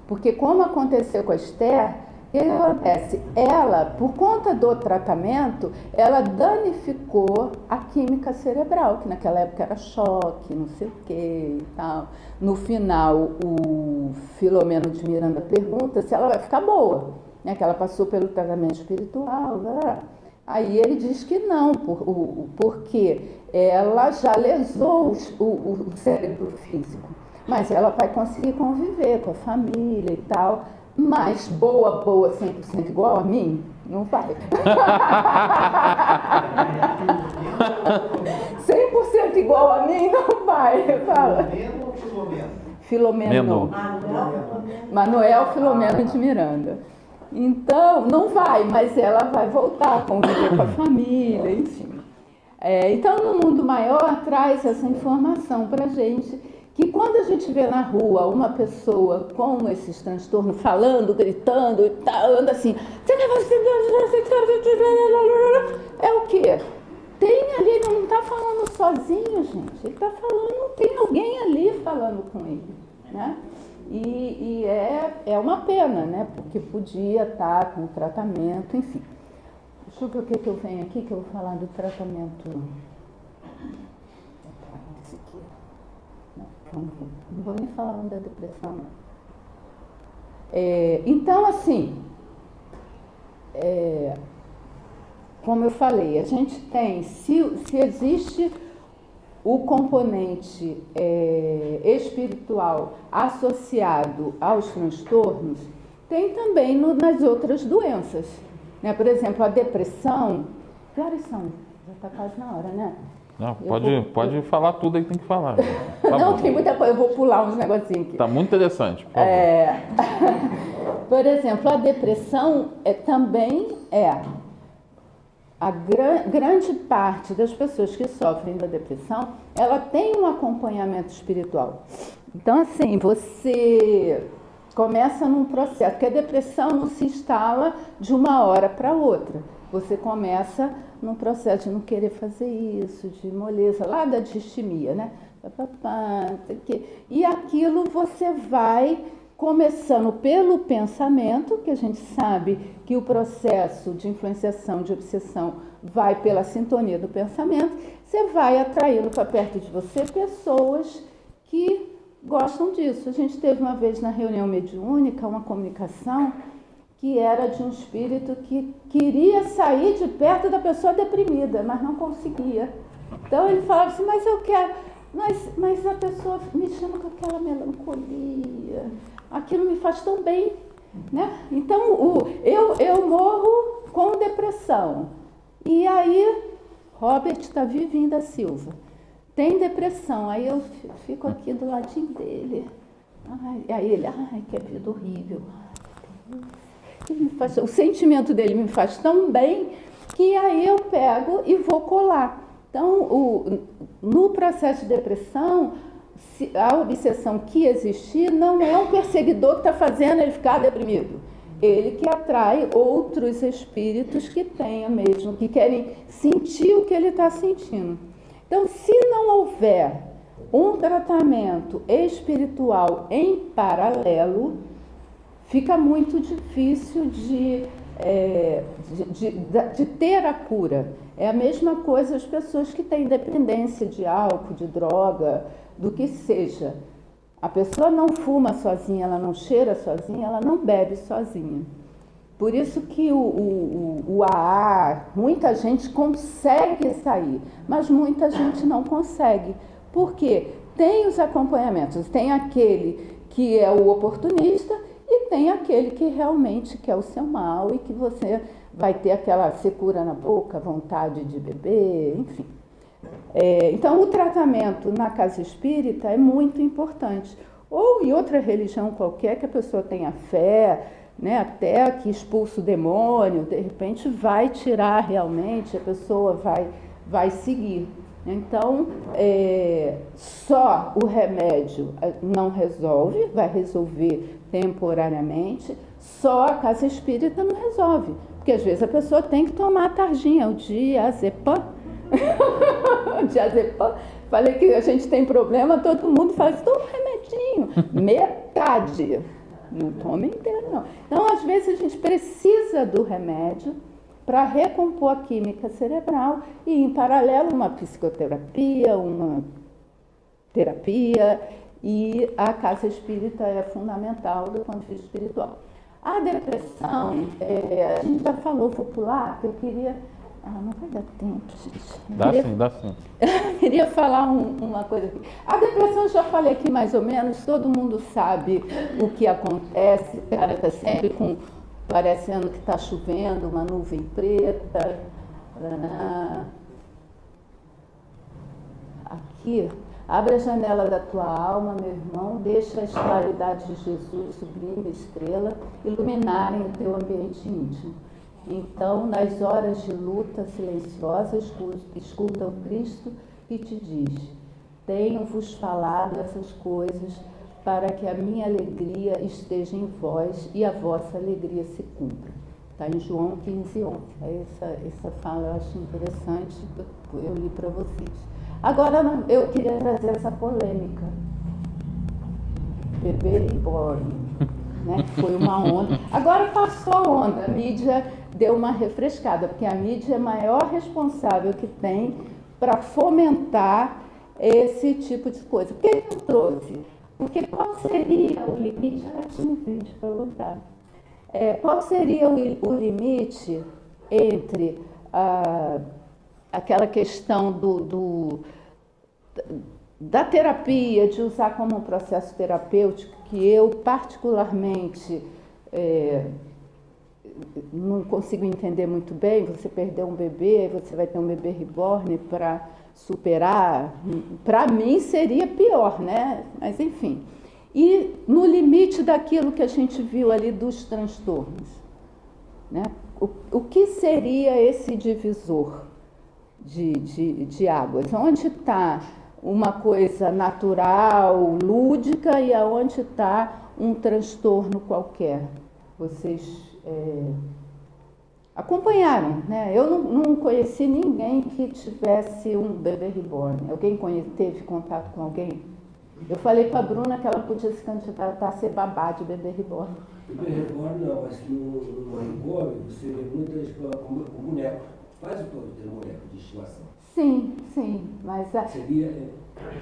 porque como aconteceu com a Esther, o que acontece? Ela, por conta do tratamento, ela danificou a química cerebral, que naquela época era choque, não sei o que e tal. No final, o Filomeno de Miranda pergunta se ela vai ficar boa, né? Que ela passou pelo tratamento espiritual. Blá, blá. Aí ele diz que não, porque ela já lesou o cérebro físico. Mas ela vai conseguir conviver com a família e tal. Mas boa, 100% igual a mim, não vai. 100% igual a mim, não vai. Fala. Filomeno. Manuel Filomeno de Miranda. Então, não vai, mas ela vai voltar a conviver com a família, enfim. Então, no mundo maior, traz essa informação para a gente, que quando a gente vê na rua uma pessoa com esses transtornos, falando, gritando e tal, anda assim, é o quê? Tem ali, ele não está falando sozinho, gente, ele está falando, tem alguém ali falando com ele, né? E é uma pena, né? Porque podia estar com tratamento, enfim. Deixa eu ver o que eu venho aqui, que eu vou falar do tratamento. Esse aqui. Não vou nem falar da depressão, não. Então, assim, como eu falei, a gente tem, se existe o componente espiritual associado aos transtornos, tem também nas outras doenças, né? Por exemplo, a depressão. Que horas são? Já está quase na hora, né? Não, pode falar tudo aí que tem que falar. Tá não, bom. tem muita coisa, eu vou pular uns negocinhos aqui. Está muito interessante, por favor. Por exemplo, a depressão também a grande parte das pessoas que sofrem da depressão, ela tem um acompanhamento espiritual. Então, assim, você começa num processo, porque a depressão não se instala de uma hora para outra. Você começa num processo de não querer fazer isso, de moleza, lá da distimia, né? E aquilo você vai começando pelo pensamento, que a gente sabe que o processo de influenciação, de obsessão, vai pela sintonia do pensamento, você vai atraindo para perto de você pessoas que gostam disso. A gente teve uma vez na reunião mediúnica uma comunicação que era de um espírito que queria sair de perto da pessoa deprimida, mas não conseguia. Então ele falava assim, mas eu quero, mas a pessoa me chama com aquela melancolia, aquilo me faz tão bem, né? Então eu morro com depressão. E aí, Robert Davi da Silva tem depressão, aí eu fico aqui do ladinho dele. Aí ele, que vida horrível. O sentimento dele me faz tão bem que aí eu pego e vou colar. Então, no processo de depressão, a obsessão que existir não é um perseguidor que está fazendo ele ficar deprimido. Ele que atrai outros espíritos que tenham mesmo, que querem sentir o que ele está sentindo. Então, se não houver um tratamento espiritual em paralelo, fica muito difícil de ter a cura. É a mesma coisa as pessoas que têm dependência de álcool, de droga, do que seja. A pessoa não fuma sozinha, ela não cheira sozinha, ela não bebe sozinha. Por isso que o AA, muita gente consegue sair, mas muita gente não consegue. Por quê? Tem os acompanhamentos, tem aquele que é o oportunista e tem aquele que realmente quer o seu mal e que você vai ter aquela secura na boca, vontade de beber, enfim. Então, o tratamento na casa espírita é muito importante. Ou em outra religião qualquer que a pessoa tenha fé, né, até que expulsa o demônio, de repente vai tirar realmente, a pessoa vai seguir. Então, só o remédio não resolve, vai resolver temporariamente, só a casa espírita não resolve. Porque às vezes a pessoa tem que tomar a tarjinha, o diazepam. O diazepam. Falei que a gente tem problema, todo mundo fala, toma um remedinho, metade. Não tome inteiro, não. Então, às vezes, a gente precisa do remédio para recompor a química cerebral e, em paralelo, uma psicoterapia, uma terapia, e a casa espírita é fundamental do ponto de vista espiritual. A depressão, a gente já falou, vou pular, que eu queria... não vai dar tempo, gente. Dá sim. Eu queria falar uma coisa aqui. A depressão, eu já falei aqui mais ou menos, todo mundo sabe o que acontece, o cara está sempre parecendo que está chovendo, uma nuvem preta. Aqui, abre a janela da tua alma, meu irmão, deixa as claridades de Jesus, sublime estrela, iluminarem o teu ambiente íntimo. Então, nas horas de luta silenciosa, escuta o Cristo que te diz: tenho-vos falado essas coisas para que a minha alegria esteja em vós e a vossa alegria se cumpra. Está em João 15:11. Essa fala eu acho interessante, eu li para vocês. Agora, eu queria trazer essa polêmica. Bebê reborn, né? Foi uma onda. Agora passou a onda, a mídia deu uma refrescada, porque a mídia é a maior responsável que tem para fomentar esse tipo de coisa. Por que eu trouxe? Porque qual seria o limite? Tinha um vídeo para botar. Qual seria o limite entre aquela questão da terapia, de usar como um processo terapêutico, que eu particularmente não consigo entender muito bem. Você perdeu um bebê, você vai ter um bebê reborn para superar. Para mim seria pior, né? Mas enfim. E no limite daquilo que a gente viu ali dos transtornos, né? O que seria esse divisor de águas? Onde está uma coisa natural, lúdica, e aonde está um transtorno qualquer? Vocês acompanharam, né? Eu não conheci ninguém que tivesse um bebê reborn. Alguém teve contato com alguém? Eu falei para a Bruna que ela podia se candidatar a ser babá de bebê reborn. Bebê reborn não, mas no reborn você vê muitas com boneco. Quase todos têm boneco de estimação. Sim, mas... Seria...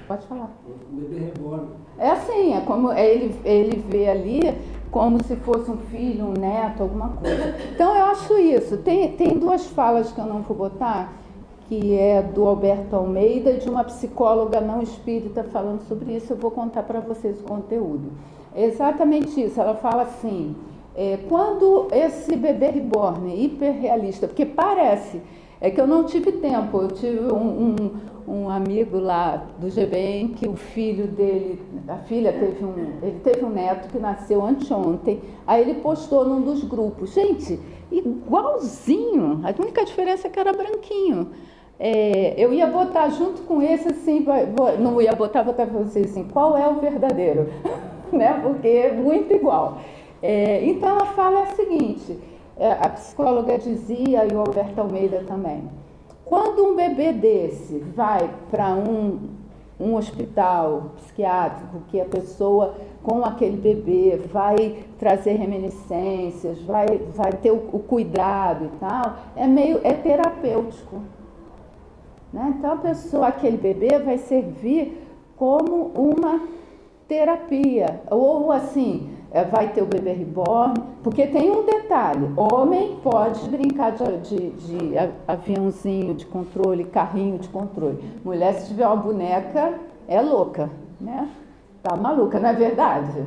Pode falar. O bebê reborn. É assim, é como ele vê ali como se fosse um filho, um neto, alguma coisa. Então, eu acho isso. Tem duas falas que eu não vou botar, que é do Alberto Almeida, de uma psicóloga não espírita falando sobre isso. Eu vou contar para vocês o conteúdo. É exatamente isso. Ela fala assim, quando esse bebê reborn hiperrealista, porque parece... É que eu não tive tempo. Eu tive um amigo lá do GBEM que o filho dele, a filha ele teve um neto que nasceu anteontem. Aí ele postou num dos grupos. Gente, igualzinho. A única diferença é que era branquinho. Eu ia botar junto com esse assim, não ia botar para vocês assim, qual é o verdadeiro? Né? Porque é muito igual. Então a fala é a seguinte... A psicóloga dizia, e o Alberto Almeida também, quando um bebê desse vai para um hospital psiquiátrico, que a pessoa com aquele bebê vai trazer reminiscências, vai ter o cuidado e tal, é terapêutico. Né? Então aquele bebê vai servir como uma terapia. Ou assim, vai ter o bebê reborn, porque tem um detalhe, homem pode brincar de aviãozinho de controle, carrinho de controle. Mulher, se tiver uma boneca, é louca, né? Tá maluca, não é verdade?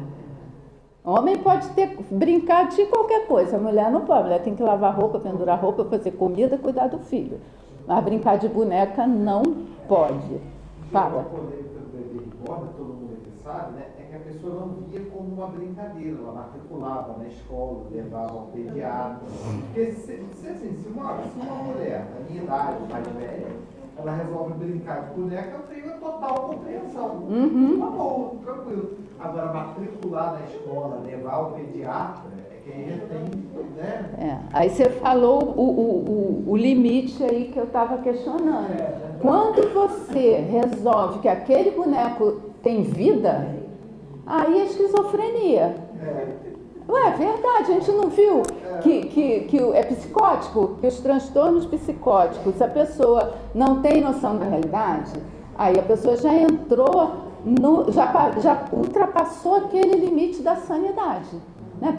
Homem pode brincar de qualquer coisa, a mulher não pode. A mulher tem que lavar roupa, pendurar roupa, fazer comida, cuidar do filho. Mas brincar de boneca não pode. Fala. A polêmica do bebê reborn, todo mundo aqui sabe, né? É que a pessoa não via como uma brincadeira. Ela matriculava na escola, levava ao pediatra. Porque se uma mulher da minha idade, mais velha, ela resolve brincar de boneca, eu tenho a total compreensão. Tá bom, tranquilo. Agora, matricular na escola, levar ao pediatra, é que aí já tem, né? Aí você falou o limite aí que eu estava questionando. Quando você resolve que aquele boneco tem vida, aí é esquizofrenia. Ué, é verdade, a gente não viu que é psicótico, que os transtornos psicóticos, a pessoa não tem noção da realidade, aí a pessoa já entrou, já ultrapassou aquele limite da sanidade. Né?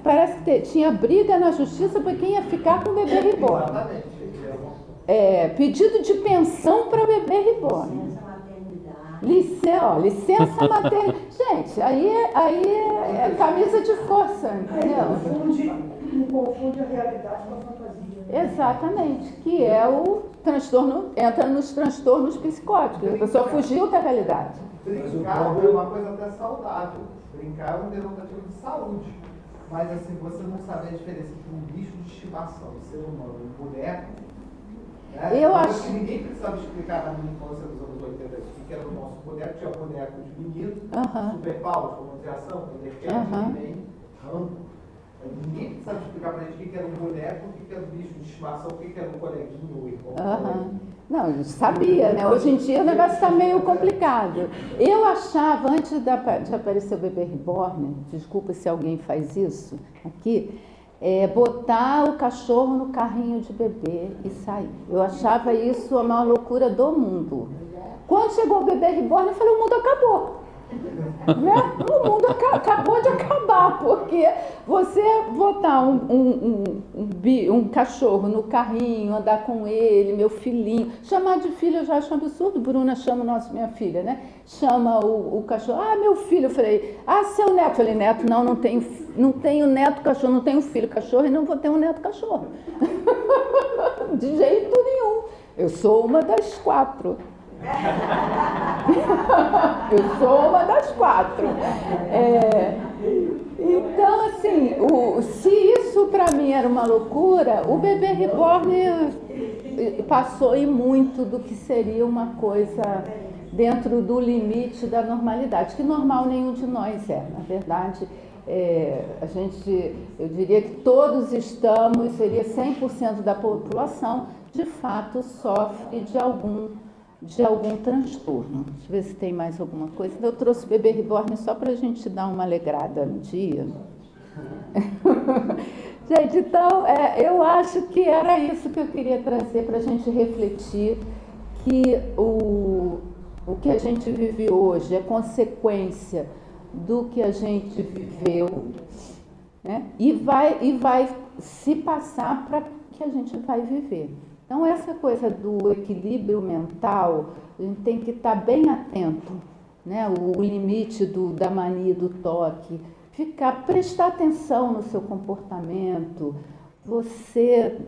Parece que tinha briga na justiça para quem ia ficar com o bebê reborn. Pedido de pensão para bebê reborn. Licença maternidade. Gente, aí é camisa de força, entendeu? Confunde a realidade com a fantasia. Exatamente, que é o transtorno, entra nos transtornos psicóticos. A pessoa fugiu da realidade. Brincar é uma coisa até saudável. Brincar é um denotativo de saúde. Mas assim, você não sabe a diferença entre um bicho de estimação, um ser humano, um boneco. Né? Eu acho que ninguém precisava explicar na minha infância dos anos 80 o que era o nosso boneco. Tinha boneco de menino, Super Paulo, como criação, He-Man, Rambo. Ninguém precisava explicar pra gente o que era um boneco, o que era um bicho de estimação, o que era um coleguinho, o irmão. Não, eu sabia, né? Hoje em dia o negócio está meio complicado. Eu achava, antes de aparecer o bebê reborn, desculpa se alguém faz isso aqui, botar o cachorro no carrinho de bebê e sair. Eu achava isso a maior loucura do mundo. Quando chegou o bebê reborn, eu falei, o mundo acabou. Né? O mundo acabou de acabar, porque você botar um cachorro no carrinho, andar com ele, meu filhinho, chamar de filho eu já acho um absurdo. Bruna chama minha filha, né? Chama o cachorro, meu filho. Eu falei, seu neto. Eu falei, neto, não tenho neto cachorro, não tenho filho cachorro e não vou ter um neto cachorro. De jeito nenhum. Eu sou uma das 4. Eu sou uma das 4. Então, assim, se isso para mim era uma loucura, o bebê reborn passou e muito do que seria uma coisa dentro do limite da normalidade, que normal nenhum de nós é. Na verdade, eu diria que todos estamos, seria 100% da população, de fato sofre de algum transtorno. Deixa eu ver se tem mais alguma coisa. Eu trouxe o bebê reborn só para a gente dar uma alegrada no dia. Gente, então, eu acho que era isso que eu queria trazer para a gente refletir, que o que a gente vive hoje é consequência do que a gente viveu, né? E vai se passar para que a gente vai viver. Então, essa coisa do equilíbrio mental, a gente tem que estar bem atento, né? O limite da mania do toque, prestar atenção no seu comportamento, você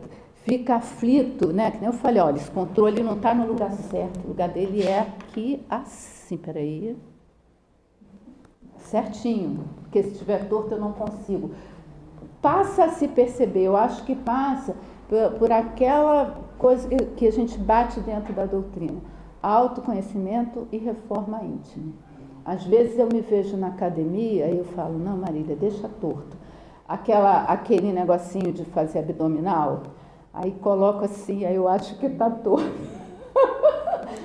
fica aflito, né? Que nem eu falei, olha, esse controle não está no lugar certo, o lugar dele é aqui assim, peraí, certinho, porque se estiver torto eu não consigo. Passa a se perceber, eu acho que passa por aquela coisa que a gente bate dentro da doutrina, autoconhecimento e reforma íntima. Às vezes eu me vejo na academia e eu falo, não, Marília, deixa torto. Aquele negocinho de fazer abdominal, aí coloco assim, aí eu acho que está torto.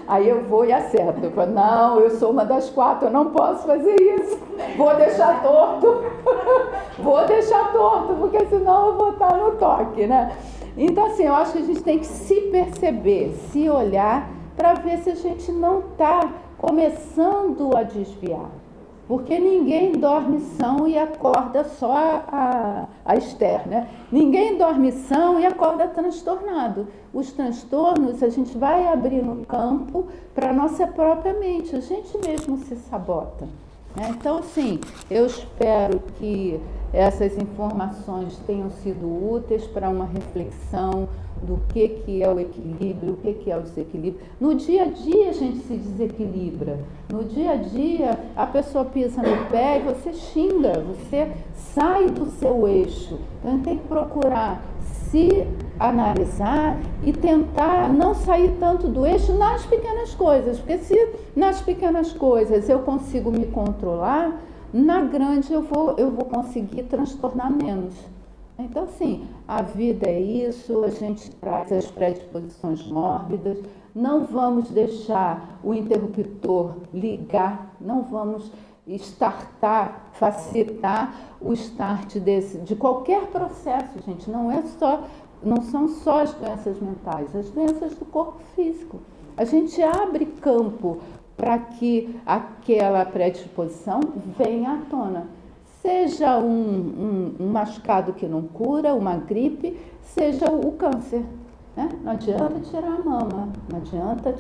Aí eu vou e acerto. Eu falo, não, eu sou uma das 4, eu não posso fazer isso. Vou deixar torto. Vou deixar torto, porque senão eu vou estar no toque, né? Então, assim, eu acho que a gente tem que se perceber, se olhar, para ver se a gente não está começando a desviar. Porque ninguém dorme são e acorda só a Esther, né? Ninguém dorme são e acorda transtornado. Os transtornos a gente vai abrir no campo para a nossa própria mente, a gente mesmo se sabota. Né? Então, assim, eu espero que essas informações tenham sido úteis para uma reflexão do que é o equilíbrio, o que é o desequilíbrio. No dia a dia a gente se desequilibra. No dia a dia a pessoa pisa no pé e você xinga, você sai do seu eixo. Então a gente tem que procurar se analisar e tentar não sair tanto do eixo nas pequenas coisas, porque se nas pequenas coisas eu consigo me controlar, na grande eu vou conseguir transtornar menos. Então, assim, a vida é isso, a gente traz as predisposições mórbidas, não vamos deixar o interruptor ligar, não vamos startar, facilitar o start de qualquer processo, gente. Não são só as doenças mentais, as doenças do corpo físico. A gente abre campo para que aquela predisposição venha à tona. Seja um machucado que não cura, uma gripe, seja o câncer. Né? Não adianta tirar a mama, não adianta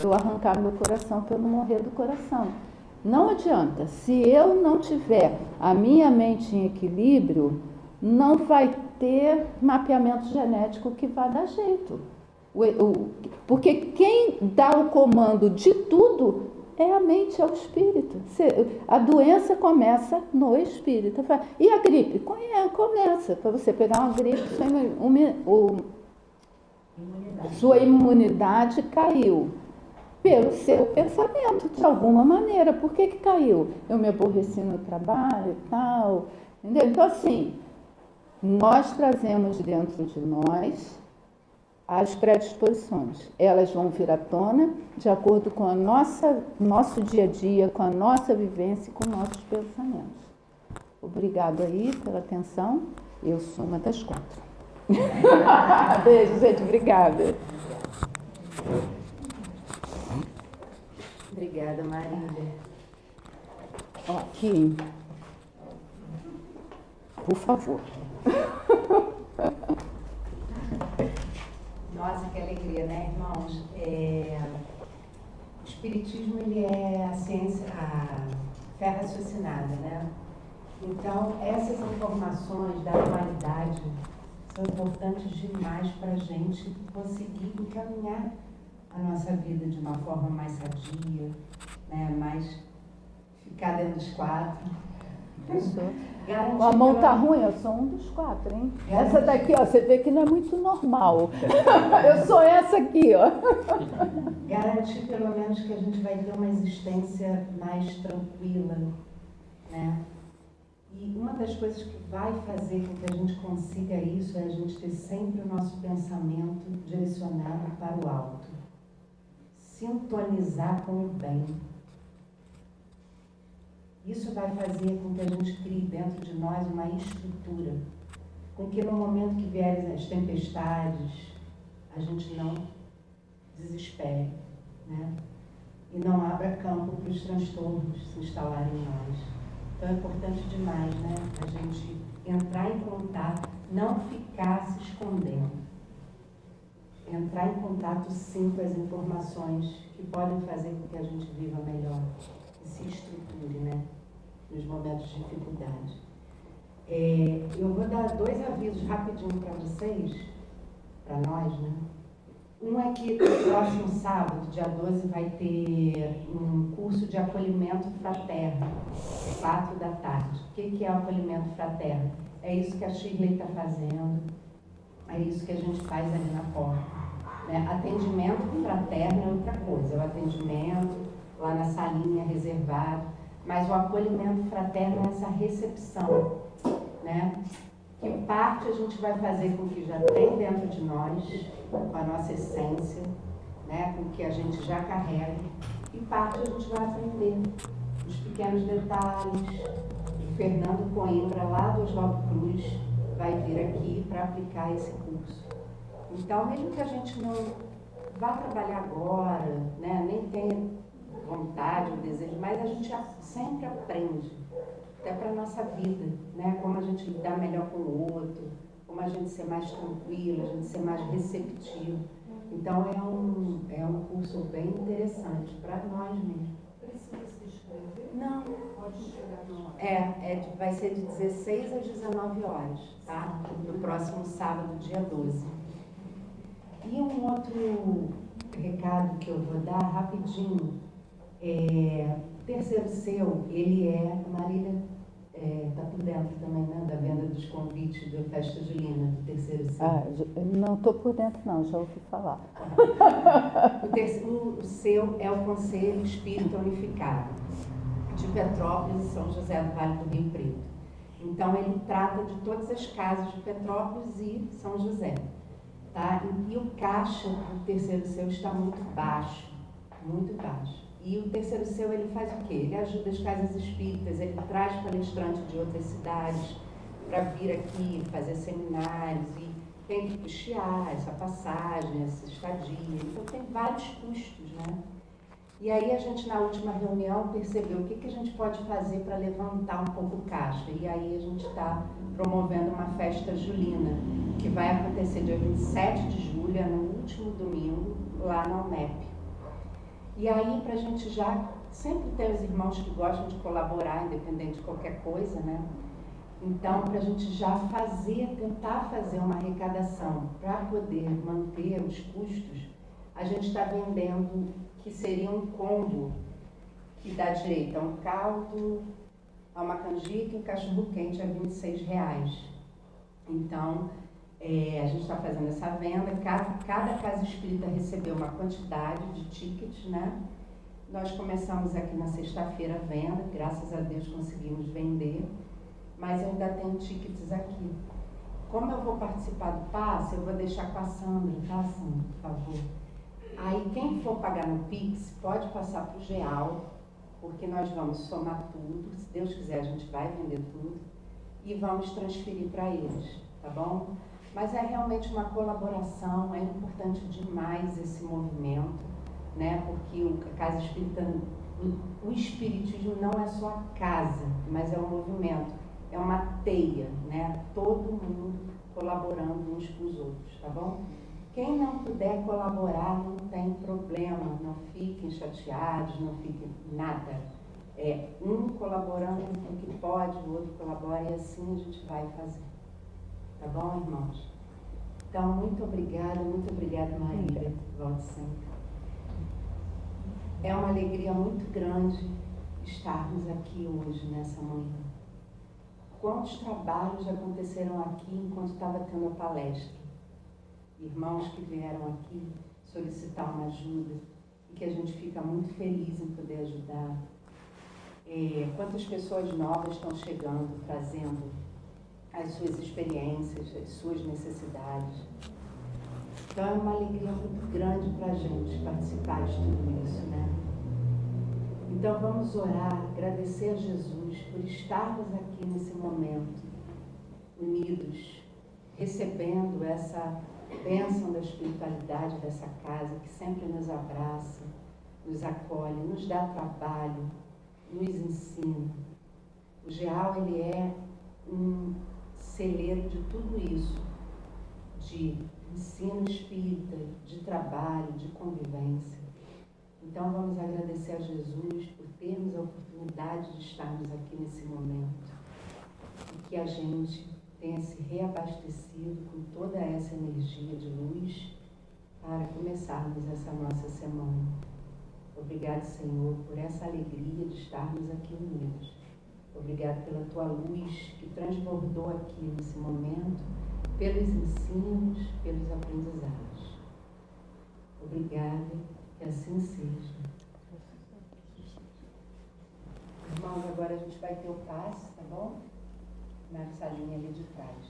eu arrancar meu coração para eu não morrer do coração. Não adianta. Se eu não tiver a minha mente em equilíbrio, não vai ter mapeamento genético que vá dar jeito. Porque quem dá o comando de tudo é a mente, é o espírito. A doença começa no espírito. E a gripe? Começa. Para você pegar uma gripe, sua imunidade caiu. Pelo seu pensamento, de alguma maneira. Por que caiu? Eu me aborreci no trabalho e tal. Entendeu? Então, assim, nós trazemos dentro de nós as predisposições. Elas vão vir à tona de acordo com a nosso dia a dia, com a nossa vivência e com nossos pensamentos. Obrigado aí pela atenção. Eu sou uma das 4. Beijo, gente. Obrigada. Obrigada, Marília. Aqui. Por favor. Nossa, que alegria, né, irmãos? O Espiritismo, ele é a ciência, a fé raciocinada, né? Então, essas informações da humanidade são importantes demais para a gente conseguir encaminhar a nossa vida de uma forma mais sadia, né? Mais ficar dentro dos 4. A mão tá ruim, eu sou um dos 4, hein? Essa daqui, ó, você vê que não é muito normal. Eu sou essa aqui, ó. Garantir pelo menos que a gente vai ter uma existência mais tranquila, né? E uma das coisas que vai fazer com que a gente consiga isso é a gente ter sempre o nosso pensamento direcionado para o alto. Sintonizar com o bem. Isso vai fazer com que a gente crie dentro de nós uma estrutura, com que no momento que vierem as tempestades, a gente não desespere, né? E não abra campo para os transtornos se instalarem em nós. Então é importante demais, né? A gente entrar em contato, não ficar se escondendo. Entrar em contato sim com as informações que podem fazer com que a gente viva melhor. E se estruture, né? Nos momentos de dificuldade. Eu vou dar 2 avisos rapidinho para vocês, para nós, né? Um é que no próximo sábado, dia 12, vai ter um curso de acolhimento fraterno, 4 da tarde. O que é o acolhimento fraterno? É isso que a Shirley está fazendo, é isso que a gente faz ali na porta. Né? Atendimento fraterno é outra coisa, é o atendimento lá na salinha reservado, mas o acolhimento fraterno é essa recepção, né? Que parte a gente vai fazer com o que já tem dentro de nós, com a nossa essência, né? Com o que a gente já carrega, e parte a gente vai aprender os pequenos detalhes. O Fernando Coimbra, lá do Oswaldo Cruz, vai vir aqui para aplicar esse curso. Então, mesmo que a gente não vá trabalhar agora, né? Nem tenha vontade, o desejo, mas a gente sempre aprende, até para a nossa vida, né? Como a gente lidar melhor com o outro, como a gente ser mais tranquilo, a gente ser mais receptivo. Então é um curso bem interessante para nós mesmo. Precisa se inscrever? Não. Pode chegar no Vai ser de 16 às 19 horas, tá? No próximo sábado, dia 12. E um outro recado que eu vou dar rapidinho, Terceiro Seu, ele Marília está por dentro também, né, da venda dos convites da Festa Julina, do Terceiro Seu. Não estou por dentro não, já ouvi falar. O Seu é o Conselho Espírita Unificado de Petrópolis e São José do Vale do Rio Preto. Então ele trata de todas as casas de Petrópolis e São José. Tá? E o caixa do Terceiro Seu está muito baixo, muito baixo. E o Terceiro Seu, ele faz o quê? Ele ajuda as casas espíritas, ele traz palestrantes de outras cidades para vir aqui fazer seminários e tem que custear essa passagem, essa estadia. Então tem vários custos, né? E aí a gente, na última reunião, percebeu o que a gente pode fazer para levantar um pouco o caixa. E aí a gente está promovendo uma festa julina, que vai acontecer dia 27 de julho, no último domingo, lá na UMEP. E aí, para a gente já, sempre tem os irmãos que gostam de colaborar, independente de qualquer coisa, né? Então, para a gente já tentar fazer uma arrecadação para poder manter os custos, a gente está vendendo, que seria um combo, que dá direito a um caldo, a uma canjica e um cachorro-quente a R$26. Então, a gente está fazendo essa venda, cada casa espírita recebeu uma quantidade de tickets, né? Nós começamos aqui na sexta-feira a venda, graças a Deus conseguimos vender, mas eu ainda tenho tickets aqui. Como eu vou participar do passe, eu vou deixar com a Sandra, tá, Sandra, por favor? Aí quem for pagar no Pix pode passar para o Geal, porque nós vamos somar tudo, se Deus quiser a gente vai vender tudo, e vamos transferir para eles, tá bom? Mas é realmente uma colaboração, é importante demais esse movimento, né? Porque a Casa Espírita, o Espiritismo não é só a casa, mas é um movimento, é uma teia, né? Todo mundo colaborando uns com os outros, tá bom? Quem não puder colaborar não tem problema, não fiquem chateados, não fiquem nada. Um colaborando com o que pode, o outro colabora e assim a gente vai fazer. Tá bom, irmãos? Então, muito obrigada, Marília. Volte sempre. É uma alegria muito grande estarmos aqui hoje, nessa manhã. Quantos trabalhos aconteceram aqui enquanto estava tendo a palestra? Irmãos que vieram aqui solicitar uma ajuda e que a gente fica muito feliz em poder ajudar. Quantas pessoas novas estão chegando, trazendo as suas experiências, as suas necessidades. Então é uma alegria muito grande para a gente participar de tudo isso, né? Então vamos orar, agradecer a Jesus por estarmos aqui nesse momento, unidos, recebendo essa bênção da espiritualidade dessa casa, que sempre nos abraça, nos acolhe, nos dá trabalho, nos ensina. O Geal, ele é um celeiro de tudo isso, de ensino espírita, de trabalho, de convivência. Então vamos agradecer a Jesus por termos a oportunidade de estarmos aqui nesse momento e que a gente tenha se reabastecido com toda essa energia de luz para começarmos essa nossa semana. Obrigado, Senhor, por essa alegria de estarmos aqui unidos. Obrigado pela tua luz que transbordou aqui nesse momento, pelos ensinos, pelos aprendizados. Obrigada, que assim seja. Irmãos, agora a gente vai ter o passe, tá bom? Na salinha ali de trás.